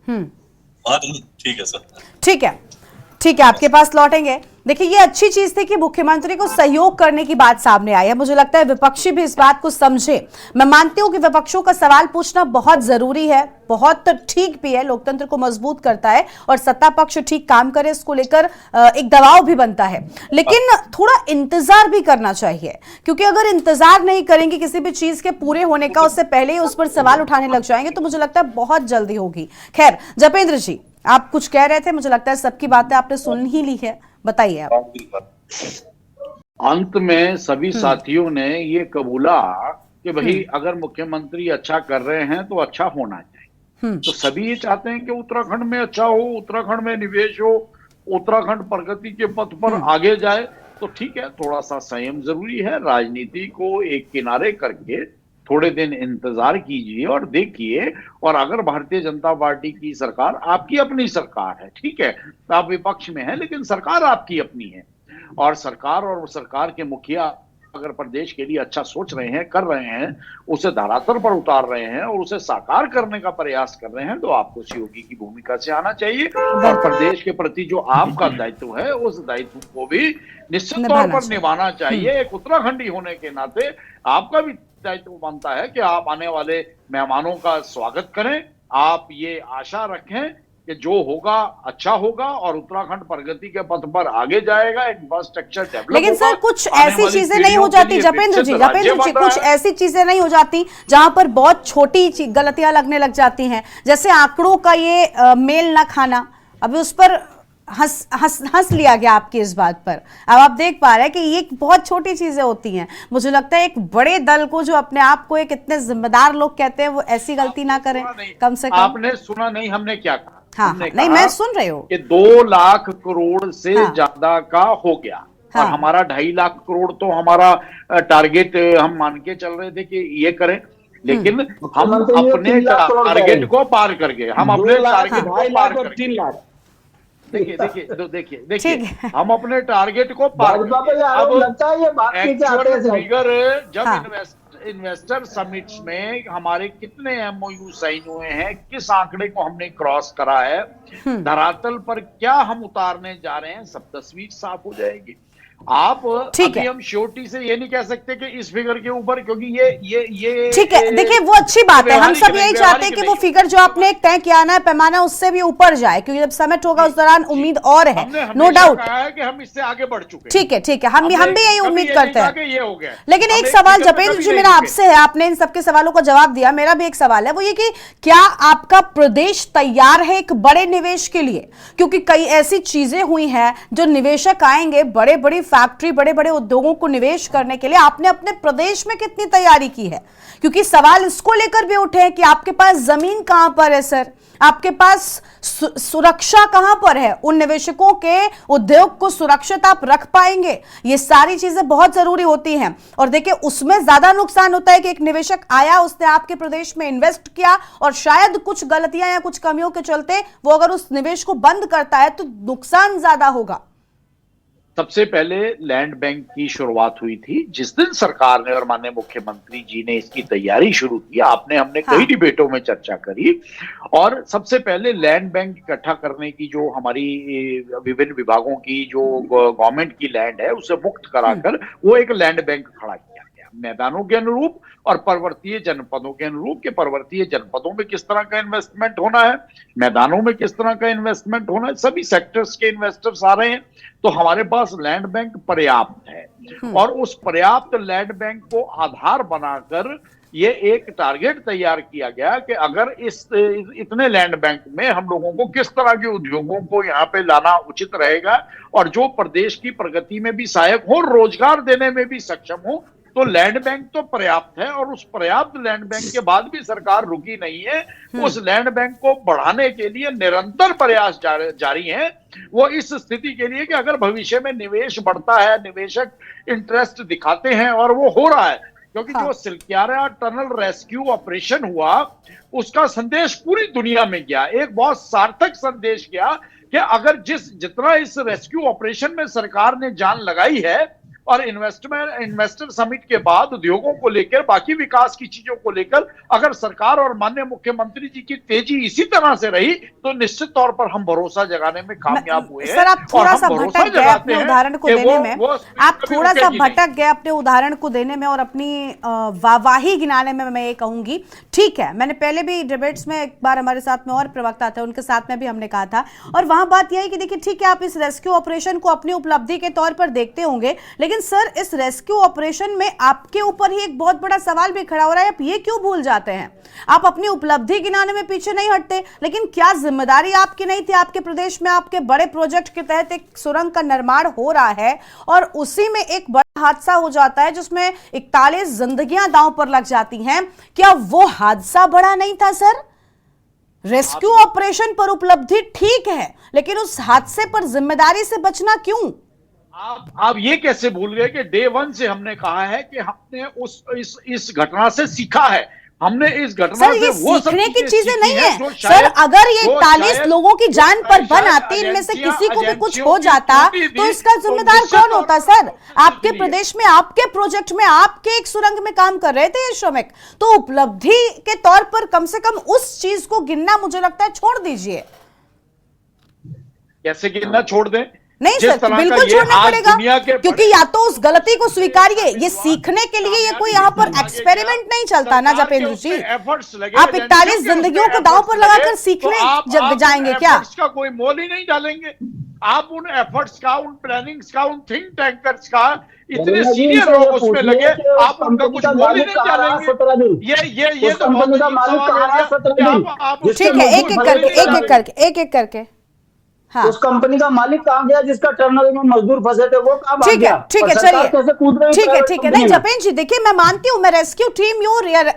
है। ठीक है सर, ठीक है, आपके पास लौटेंगे। देखिए, ये अच्छी चीज थी कि मुख्यमंत्री को सहयोग करने की बात सामने आई है। मुझे लगता है विपक्षी भी इस बात को समझे। मैं मानती हूं कि विपक्षों का सवाल पूछना बहुत जरूरी है, बहुत ठीक भी है, लोकतंत्र को मजबूत करता है और सत्ता पक्ष ठीक काम करे इसको लेकर एक दबाव भी बनता है। लेकिन थोड़ा इंतजार भी करना चाहिए, क्योंकि अगर इंतजार नहीं करेंगे किसी भी चीज के पूरे होने का, उससे पहले ही उस पर सवाल उठाने लग जाएंगे, तो मुझे लगता है बहुत जल्दी होगी। खैर, जपेंद्र जी, आप कुछ कह रहे थे, मुझे लगता है सबकी बातें आपने सुन ही ली है, बताइए आप। अंत में सभी साथियों ने ये कबूला कि भाई अगर मुख्यमंत्री अच्छा कर रहे हैं तो अच्छा होना चाहिए। तो सभी ये चाहते हैं कि उत्तराखंड में अच्छा हो, उत्तराखंड में निवेश हो, उत्तराखंड प्रगति के पथ पर आगे जाए। तो ठीक है, थोड़ा सा संयम जरूरी है, राजनीति को एक किनारे करके थोड़े दिन इंतजार कीजिए और देखिए। और अगर भारतीय जनता पार्टी की सरकार, आपकी अपनी सरकार है, ठीक है, आप विपक्ष में हैं लेकिन सरकार आपकी अपनी है, और सरकार और सरकार के मुखिया अगर प्रदेश के लिए अच्छा सोच रहे हैं, कर रहे हैं, उसे धरातल पर उतार रहे हैं और उसे साकार करने का प्रयास कर रहे हैं, तो आपको सहयोगी की भूमिका से आना चाहिए। और प्रदेश के प्रति जो आपका दायित्व है, उस दायित्व को भी निश्चित तौर पर निभाना चाहिए। एक उत्तराखंडी होने के नाते आपका भी दायित्व बनता है कि आप आने वाले मेहमानों का स्वागत करें। आप ये आशा रखें कि जो होगा अच्छा होगा और उत्तराखंड प्रगति के पथ पर आगे जाएगा, एक इंफ्रास्ट्रक्चर डेवलप। लेकिन सर, कुछ ऐसी चीजें नहीं हो जाती जपेंद्र जी, कुछ ऐसी चीजें नहीं हो जाती जहां पर बहुत छोटी गलतियां लगने लग जाती हैं, जैसे आंकड़ों का ये मेल ना खाना। अभी उस पर हंस लिया गया आपकी इस बात पर। अब आप देख पा रहे हैं कि ये बहुत छोटी चीजें होती हैं। मुझे लगता है एक बड़े दल को, जो अपने आप को एक इतने जिम्मेदार लोग कहते हैं, वो ऐसी गलती ना करें कम से कम। आपने सुना नहीं हमने क्या कहा? हाँ, नहीं, मैं सुन रही हूँ कि 2 लाख करोड़ से ज्यादा का हो गया। और हमारा 2.5 लाख करोड़ तो हमारा टारगेट हम मान के चल रहे थे कि ये करें, लेकिन हम अपने टारगेट को पार कर गए। हम अपने टारगेट को पार कर 3 लाख। देखिए, हम अपने टारगेट को पार फिगर जब इन्वेस्टर समिट्स में हमारे कितने MOU साइन हुए हैं, किस आंकड़े को हमने क्रॉस करा है, धरातल पर क्या हम उतारने जा रहे हैं, सब तस्वीर साफ हो जाएगी। आप अभी हम श्योरिटी से ये नहीं कह सकते कि इस फिगर के ऊपर, क्योंकि ये ठीक है। देखिए, वो अच्छी बात है, हम सब यही चाहते हैं कि वो फिगर जो आपने तय किया ना, पैमाना, उससे भी ऊपर जाए, क्योंकि जब समिट होगा उस दौरान उम्मीद और है, नो डाउट कि हम इससे आगे बढ़ चुके। ठीक है, हम भी यही उम्मीद करते हैं। ये हो गया। लेकिन एक सवाल जपेंद्र जी मेरा आपसे है, आपने इन सबके सवालों का जवाब दिया, मेरा भी एक सवाल है, वो ये कि क्या आपका प्रदेश तैयार है एक बड़े निवेश के लिए? क्योंकि कई ऐसी चीजें हुई हैं जो निवेशक आएंगे, बड़े बड़ी फैक्ट्री, बड़े बड़े उद्योगों को निवेश करने के लिए। आपने अपने प्रदेश में कितनी तैयारी की है? क्योंकि सवाल इसको लेकर भी उठे हैं कि आपके पास जमीन कहां पर है सर, आपके पास सुरक्षा कहां पर है, उन निवेशकों के उद्योग को सुरक्षित आप रख पाएंगे? ये सारी चीजें बहुत जरूरी होती हैं। और देखिए, उसमें ज्यादा नुकसान होता है कि एक निवेशक आया, उसने आपके प्रदेश में इन्वेस्ट किया और शायद कुछ गलतियां या कुछ कमियों के चलते वो अगर उस निवेश को बंद करता है तो नुकसान ज्यादा होगा। सबसे पहले लैंड बैंक की शुरुआत हुई थी जिस दिन सरकार ने और माननीय मुख्यमंत्री जी ने इसकी तैयारी शुरू की। हमने कई डिबेटों में चर्चा करी, और सबसे पहले लैंड बैंक इकट्ठा करने की जो हमारी विभिन्न विभागों की जो गवर्नमेंट की लैंड है उसे मुक्त कराकर वो एक लैंड बैंक खड़ा किया गया, मैदानों के अनुरूप और पर्वतीय जनपदों के अनुरूप। के पर्वतीय जनपदों में किस तरह का इन्वेस्टमेंट होना है, मैदानों में किस तरह का इन्वेस्टमेंट होना है, सभी सेक्टर्स के इन्वेस्टर्स आ रहे हैं। तो हमारे पास लैंड बैंक पर्याप्त है, और उस पर्याप्त लैंड बैंक को आधार बनाकर ये एक टारगेट तैयार किया गया कि अगर इतने लैंड बैंक में हम लोगों को किस तरह के उद्योगों को यहाँ पे लाना उचित रहेगा और जो प्रदेश की प्रगति में भी सहायक हो, रोजगार देने में भी सक्षम हो। तो लैंड बैंक तो पर्याप्त है, और उस पर्याप्त लैंड बैंक के बाद भी सरकार रुकी नहीं है। उस लैंड बैंक को बढ़ाने के लिए निरंतर प्रयास जारी हैं। वो इस स्थिति के लिए कि अगर भविष्य में निवेश बढ़ता है, निवेशक इंटरेस्ट दिखाते हैं, और वो हो रहा है, क्योंकि जो सिलक्यारा टनल रेस्क्यू ऑपरेशन हुआ उसका संदेश पूरी दुनिया में गया, एक बहुत सार्थक संदेश गया कि अगर जितना इस रेस्क्यू ऑपरेशन में सरकार ने जान लगाई है और इन्वेस्टर समिट के बाद उद्योगों को लेकर, बाकी विकास की चीजों को लेकर अगर सरकार और माननीय मुख्यमंत्री जी की तेजी इसी तरह से रही तो निश्चित तौर पर हम भरोसा जगाने में कामयाब हुए हैं। सर, आप थोड़ा सा भटक गए अपने उदाहरण को देने में, आप थोड़ा सा भटक गए अपने उदाहरण को देने में और अपनी वाहवाही गिनाने में। मैं ये कहूंगी, ठीक है, मैंने पहले भी डिबेट्स में एक बार हमारे साथ में और प्रवक्ता थे, उनके साथ में भी हमने कहा था, और वहां बात यह है कि देखिए ठीक है, आप इस रेस्क्यू ऑपरेशन को अपनी उपलब्धि के तौर पर देखते होंगे, लेकिन सर इस रेस्क्यू ऑपरेशन में आपके ऊपर ही एक बहुत बड़ा सवाल भी खड़ा हो रहा है। आप ये क्यों भूल जाते हैं? आप अपनी उपलब्धि गिनाने में पीछे नहीं हटते, लेकिन क्या जिम्मेदारी आपकी नहीं थी? आपके प्रदेश में आपके बड़े प्रोजेक्ट के तहत एक सुरंग का निर्माण हो रहा है और उसी में एक बड़ा हादसा हो जाता है जिसमें 41 जिंदगियां दांव पर लग जाती हैं। क्या वो हादसा बड़ा नहीं था सर? रेस्क्यू ऑपरेशन पर उपलब्धि ठीक है, लेकिन उस हादसे पर जिम्मेदारी से बचना क्यों? आप ये कैसे भूल गए कि डे 1 से हमने कहा है कि हमने इस घटना से सीखा है। हमने इस घटना सर, ये सीखने की चीजें नहीं है सर। अगर ये 41 लोगों की जान पर बन आती, इनमें से किसी को भी कुछ हो जाता तो इसका जिम्मेदार कौन होता सर? आपके प्रदेश में, आपके प्रोजेक्ट में, आपके एक सुरंग में काम कर रहे थे ये श्रमिक, तो उपलब्धि के तौर पर कम से कम उस चीज को गिनना मुझे लगता है छोड़ दीजिए। कैसे गिनना छोड़ दें? नहीं सर, बिल्कुल छोड़ना पड़ेगा, क्योंकि या तो उस गलती को स्वीकारिए, ये सीखने के लिए ये कोई यहाँ पर एक्सपेरिमेंट नहीं चलता ना जपेंद्र जी। आप 41 जिंदगियों को दांव पर लगाकर सीखने जाएंगे क्या? का कोई मोल ही नहीं डालेंगे आप उन एफर्ट्स का, उन प्लानिंग्स का, उन थिंक टैंकर्स का। इतने सीनियर लोग उसमें लगे, आप उनका कुछ मोल ही नहीं डालेंगे। ये तो ठीक है, एक एक करके हाँ। उस कंपनी का मालिक कहाँ गया जिसका टर्नल में मजदूर फंसे थे, वो कहाँ भाग गया? ठीक है, चलिए, ठीक है। नहीं जपेंद्र जी, देखिए मैं मानती हूँ, मैं रेस्क्यू टीम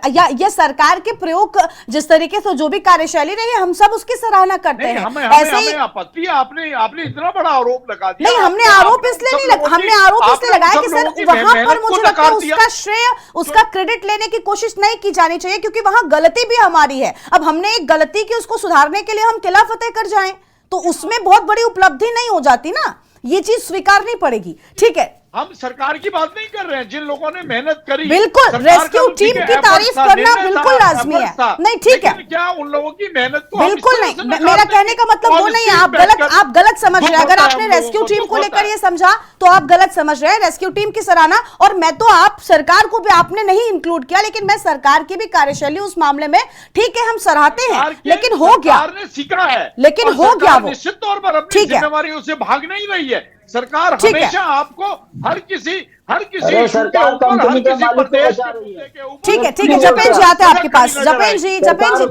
या ये सरकार के प्रयोग जिस तरीके से जो भी कार्यशैली रही है, हम सब उसकी सराहना करते हैं। ऐसे ही आपत्ति, आपने इतना बड़ा आरोप लगा दिया। नहीं, हमने आरोप इसलिए नहीं लगाया, हमने आरोप इसलिए लगाया कि सर वहां पर मुझे लगता है उसका श्रेय, उसका क्रेडिट लेने की कोशिश नहीं की जानी चाहिए, क्योंकि वहां गलती भी हमारी है। अब हमने एक गलती की, उसको सुधारने के लिए हम किला फतेह कर जाएं तो उसमें बहुत बड़ी उपलब्धि नहीं हो जाती ना, ये चीज स्वीकारनी पड़ेगी। ठीक है, हम सरकार की बात नहीं कर रहे हैं, जिन लोगों ने मेहनत करी, बिल्कुल रेस्क्यू टीम की तारीफ करना बिल्कुल लाजमी है। नहीं ठीक है, क्या उन लोगों की मेहनत को बिल्कुल नहीं, मेरा कहने का मतलब वो नहीं है, आप गलत समझ रहे हैं। अगर आपने रेस्क्यू टीम को लेकर ये समझा तो आप गलत समझ रहे हैं। रेस्क्यू टीम की सराहना, और मैं तो आप सरकार को भी आपने नहीं इंक्लूड किया, लेकिन मैं सरकार की भी कार्यशैली उस मामले में ठीक है हम सराहते हैं, लेकिन हो गया, सीखा है, लेकिन हो गया वो निश्चित तौर पर अपनी जिम्मेदारी उसे भाग नहीं रही है। सरकार हमेशा आपको हर किसी सरकार कंपनी के मालिक को बचा रही है। ठीक है, जपेंद्र जी आते हैं आपके पास। जपेंद्र जी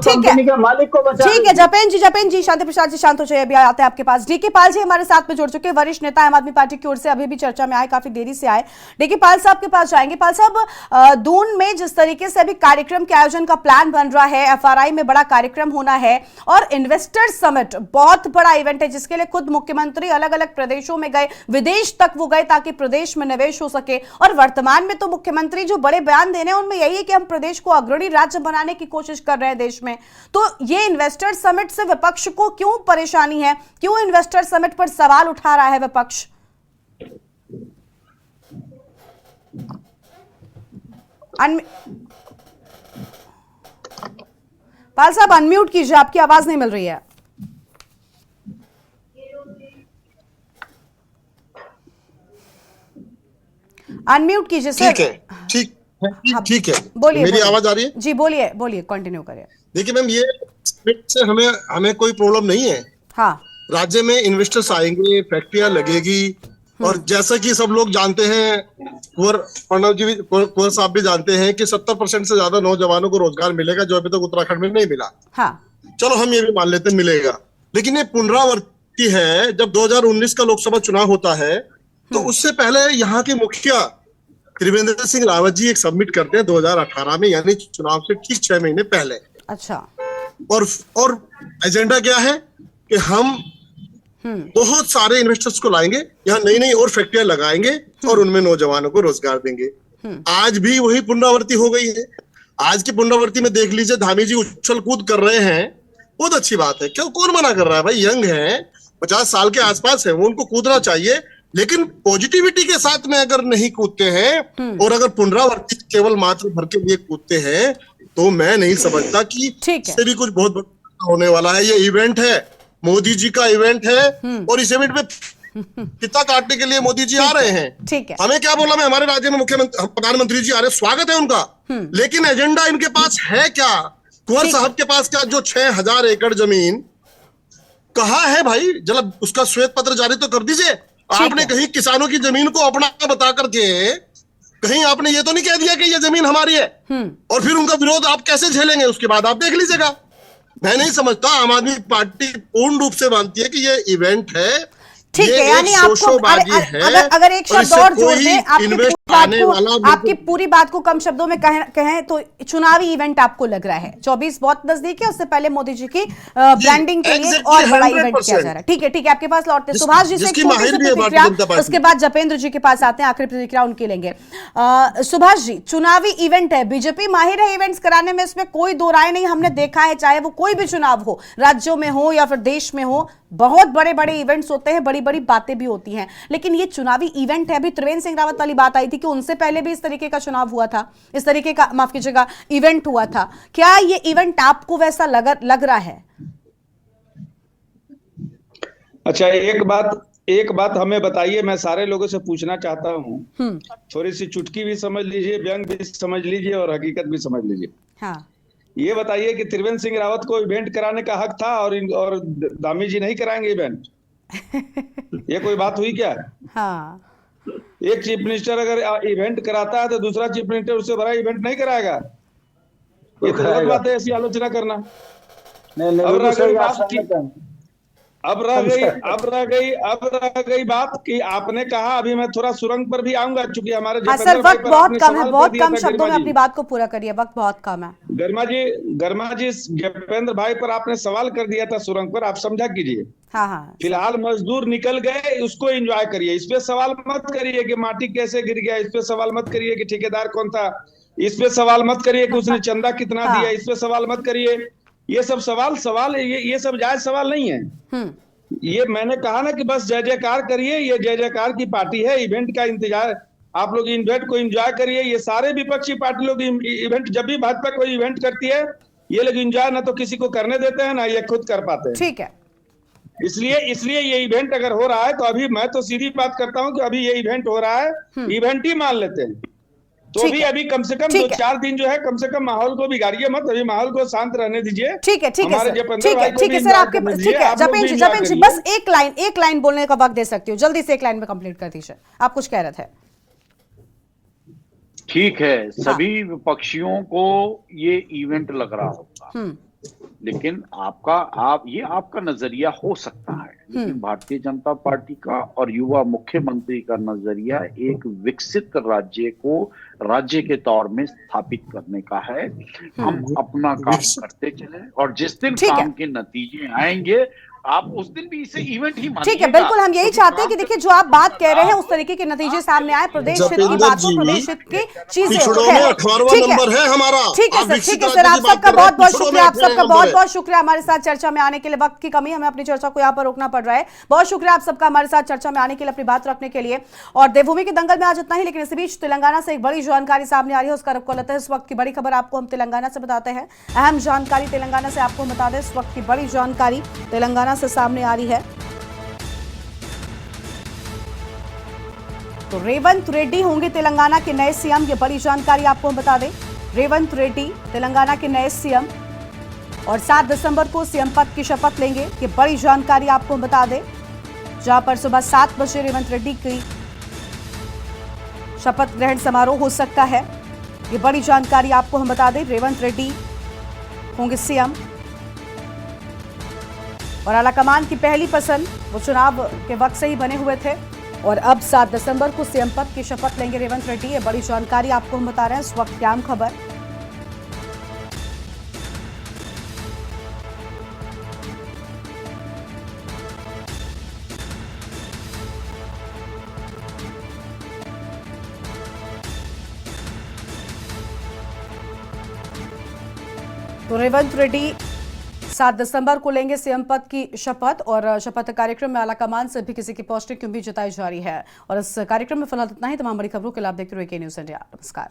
ठीक है, मालिक को बचा ठीक है। जपेंद्र जी शांति प्रसाद जी शांत हो जाइए, अभी आते हैं आपके पास। डीके पाल जी हमारे साथ में जुड़ चुके, वरिष्ठ नेता आम आदमी पार्टी की ओर से, अभी भी चर्चा में आए, काफी देरी से आए। डीके पाल साहब के पास जाएंगे। पाल साहब, दून में जिस तरीके से अभी कार्यक्रम के आयोजन का प्लान बन रहा है, FRI में बड़ा कार्यक्रम होना है और इन्वेस्टर समिट बहुत बड़ा इवेंट है जिसके लिए खुद मुख्यमंत्री अलग अलग प्रदेशों में गए, विदेश तक वो गए ताकि प्रदेश में निवेश हो सके। और वर्तमान में तो मुख्यमंत्री जो बड़े बयान दे रहे हैं उनमें यही है कि हम प्रदेश को अग्रणी राज्य बनाने की कोशिश कर रहे हैं देश में। तो ये इन्वेस्टर समिट से विपक्ष को क्यों परेशानी है? क्यों इन्वेस्टर समिट पर सवाल उठा रहा है विपक्ष? पाल साहब अनम्यूट कीजिए, आपकी आवाज नहीं मिल रही है। अनम्यूट कीजिए सर। ठीक है, बोलिए, मेरी आवाज आ रही है? जी बोलिए, कंटिन्यू करिए। देखिए मैम, ये से हमें कोई प्रॉब्लम नहीं है। हाँ, राज्य में इन्वेस्टर्स आएंगे, फैक्ट्रियां लगेगी, और जैसा कि सब लोग जानते हैं, कुंवर साहब भी जानते हैं कि 70% से ज्यादा नौजवानों को रोजगार मिलेगा जो अभी तक उत्तराखंड में नहीं मिला। हाँ, चलो हम ये भी मान लेते मिलेगा, लेकिन ये पुनरावृत्ति है। जब 2019 का लोकसभा चुनाव होता है तो उससे पहले यहाँ के मुखिया त्रिवेंद्र सिंह रावत जी एक सबमिट करते हैं 2018 में, यानी चुनाव से ठीक 6 महीने पहले। अच्छा, और एजेंडा क्या है कि हम बहुत सारे इन्वेस्टर्स को लाएंगे, यहाँ नई और फैक्ट्रियां लगाएंगे और उनमें नौजवानों को रोजगार देंगे। आज भी वही पुनरावृत्ति हो गई है। आज की पुनरावृत्ति में देख लीजिए, धामी जी उछल कूद कर रहे हैं, बहुत अच्छी बात है, क्यों, कौन मना कर रहा है भाई? यंग है, 50 साल के आसपास है, वो उनको कूदना चाहिए, लेकिन पॉजिटिविटी के साथ में अगर नहीं कूदते हैं और अगर पुनरावृत्ति केवल मात्र भर के लिए कूदते हैं तो मैं नहीं समझता कि इससे भी कुछ बहुत बड़ा होने वाला है। ये इवेंट है, मोदी जी का इवेंट है और इस इवेंट में पिता काटने के लिए मोदी जी आ रहे हैं। ठीक है, हमें क्या बोला, मैं हमारे राज्य में मुख्यमंत्री प्रधानमंत्री जी आ रहे, स्वागत है उनका, लेकिन एजेंडा इनके पास है क्या? कुंवर साहब के पास क्या जो 6000 एकड़ जमीन कहाँ है भाई? जरा उसका श्वेत पत्र जारी तो कर दीजिए। आपने कहीं किसानों की जमीन को अपना बता करके कहीं आपने ये तो नहीं कह दिया कि ये जमीन हमारी है और फिर उनका विरोध आप कैसे झेलेंगे? उसके बाद आप देख लीजिएगा। मैं नहीं समझता, आम आदमी पार्टी पूर्ण रूप से मानती है कि ये इवेंट है, ठीक है, यानी आपको अगर एक शब्द और जोड़ दें आपकी पूरी बात को कम शब्दों में कहें तो चुनावी इवेंट आपको लग रहा है। 24 बहुत नजदीक है, उससे पहले मोदी जी की ब्रांडिंग के लिए और बड़ा इवेंट किया जा रहा है। ठीक है, ठीक है, आपके पास लौटते सुभाष जी से एक छोटी सी प्रतिक्रिया, उसके बाद जपेंद्र जी के पास आते हैं, आखिरी प्रतिक्रिया उनकी लेंगे। सुभाष जी, चुनावी इवेंट है, बीजेपी माहिर है इवेंट्स कराने में, इसमें कोई दो राय नहीं। हमने देखा है, चाहे वो कोई भी चुनाव हो, राज्यों में हो या फिर देश में हो, बहुत बड़े बड़े इवेंट्स होते हैं, बड़ी बड़ी बातें भी होती हैं, लेकिन ये चुनावी इवेंट है। अभी त्रिवेंद्र सिंह रावत वाली बात आई थी कि उनसे पहले भी इस तरीके का चुनाव हुआ था, इस तरीके का, माफ कीजिएगा, इवेंट हुआ था। क्या ये इवेंट आपको वैसा लग रहा है? अच्छा, एक बात हमें बताइए, मैं सारे लोगों से पूछना चाहता हूँ, थोड़ी सी चुटकी भी समझ लीजिए, व्यंग भी समझ लीजिए और हकीकत भी समझ लीजिए। हाँ, ये बताइए कि त्रिवेंद्र सिंह रावत को इवेंट कराने का हक था और धामी जी नहीं कराएंगे इवेंट? ये कोई बात हुई क्या? हाँ, एक चीफ मिनिस्टर अगर इवेंट कराता है तो दूसरा चीफ मिनिस्टर उससे बड़ा इवेंट नहीं कराएगा? ये तो गलत बात है ऐसी आलोचना करना। अब रह गई बात कि आपने कहा, अभी मैं थोड़ा सुरंग पर भी आऊंगा क्योंकि हमारे सर वक्त बहुत कम है, बहुत कम शब्दों में अपनी बात को पूरा करिए, वक्त बहुत कम है। गर्मा जी जपेंद्र भाई पर आपने सवाल कर दिया था सुरंग पर, आप समझा कीजिए। हाँ, फिलहाल मजदूर निकल गए, उसको एंजॉय करिए, इस पे सवाल मत करिए कि माटी कैसे गिर गया, इस पे सवाल मत करिए कि ठेकेदार कौन था, इस पे सवाल मत करिए कि उसने चंदा कितना दिया, इस पे सवाल मत करिए। ये सब सवाल ये सब जायज सवाल नहीं है। ये मैंने कहा ना कि बस जय जयकार करिए, ये जय जयकार की पार्टी है, इवेंट का इंतजार, आप लोग इवेंट को एंजॉय करिए। ये सारे विपक्षी पार्टी लोग इवेंट, जब भी भाजपा कोई इवेंट करती है, ये लोग एंजॉय ना तो किसी को करने देते हैं ना ये खुद कर पाते हैं। ठीक है, इसलिए ये इवेंट अगर हो रहा है तो अभी मैं तो सीधी बात करता हूं कि अभी ये इवेंट हो रहा है, इवेंट ही मान लेते हैं। तो अभी कम से कम 2-4 दिन जो है, कम से कम माहौल को बिगाड़िए मत, अभी माहौल को शांत रहने दीजिए। ठीक है, ठीक है सर, ठीक है सर, आपके ठीक है जपेंद्र जी, बस एक लाइन बोलने का वक्त दे सकती हूँ, जल्दी से एक लाइन में कंप्लीट कर दीजिए, आप कुछ कह रहे थे। ठीक है, सभी विपक्षियों को ये इवेंट लग रहा होगा, लेकिन आपका नजरिया हो सकता है, लेकिन भारतीय जनता पार्टी का और युवा मुख्यमंत्री का नजरिया एक विकसित राज्य के तौर में स्थापित करने का है। हम अपना काम करते चले और जिस दिन काम के नतीजे आएंगे आप उस दिन भी इसे इवेंट ही मानिएगा। ठीक है, बिल्कुल, हम यही चाहते हैं कि देखिए जो आप बात कह रहे हैं उस तरीके के नतीजे सामने आए, प्रदेश हित की बात हो, प्रदेश हित की चीजें। नंबर है हमारा। ठीक है सर, ठीक है सर, आप सबका बहुत बहुत शुक्रिया, आप सबका बहुत बहुत शुक्रिया हमारे साथ चर्चा में आने के लिए। वक्त की कमी, हमें अपनी चर्चा को यहाँ पर रोकना पड़ रहा है। बहुत शुक्रिया आप सबका हमारे साथ चर्चा में आने के लिए, अपनी बात रखने के लिए। और देवभूमि के दंगल में आज इतना ही, लेकिन इस बीच तेलंगाना से एक बड़ी जानकारी सामने आ रही है, उसका रुख लेते हैं। इस वक्त की बड़ी खबर आपको हम तेलंगाना से बताते हैं, अहम जानकारी तेलंगाना से आपको बता दें। इस वक्त की बड़ी जानकारी तेलंगाना से सामने आ रही है। तो रेवंत रेड्डी होंगे तेलंगाना के नए सीएम, ये बड़ी जानकारी आपको हम बता दें। रेवंत रेड्डी तेलंगाना के नए सीएम और 7 दिसंबर को सीएम पद की शपथ लेंगे, ये बड़ी जानकारी आपको हम बता दें। जहां पर सुबह 7 बजे रेवंत रेड्डी की शपथ ग्रहण समारोह हो सकता है, ये बड़ी जानकारी आपको हम बता दें। रेवंत रेड्डी होंगे सीएम और आलाकमान की पहली पसंद वो चुनाव के वक्त से ही बने हुए थे और अब 7 दिसंबर को सीएम पद की शपथ लेंगे रेवंत रेड्डी, ये बड़ी जानकारी आपको हम बता रहे हैं। इस वक्त की अहम खबर। तो रेवंत रेड्डी 7 दिसंबर को लेंगे सीएम पद की शपथ और शपथ कार्यक्रम में आलाकमान से भी किसी की पोस्टिंग की उम्मीद जताई जा रही है। और इस कार्यक्रम में फिलहाल इतना ही। तमाम बड़ी खबरों के लिए आप देखते रहिए के न्यूज़ इंडिया। नमस्कार।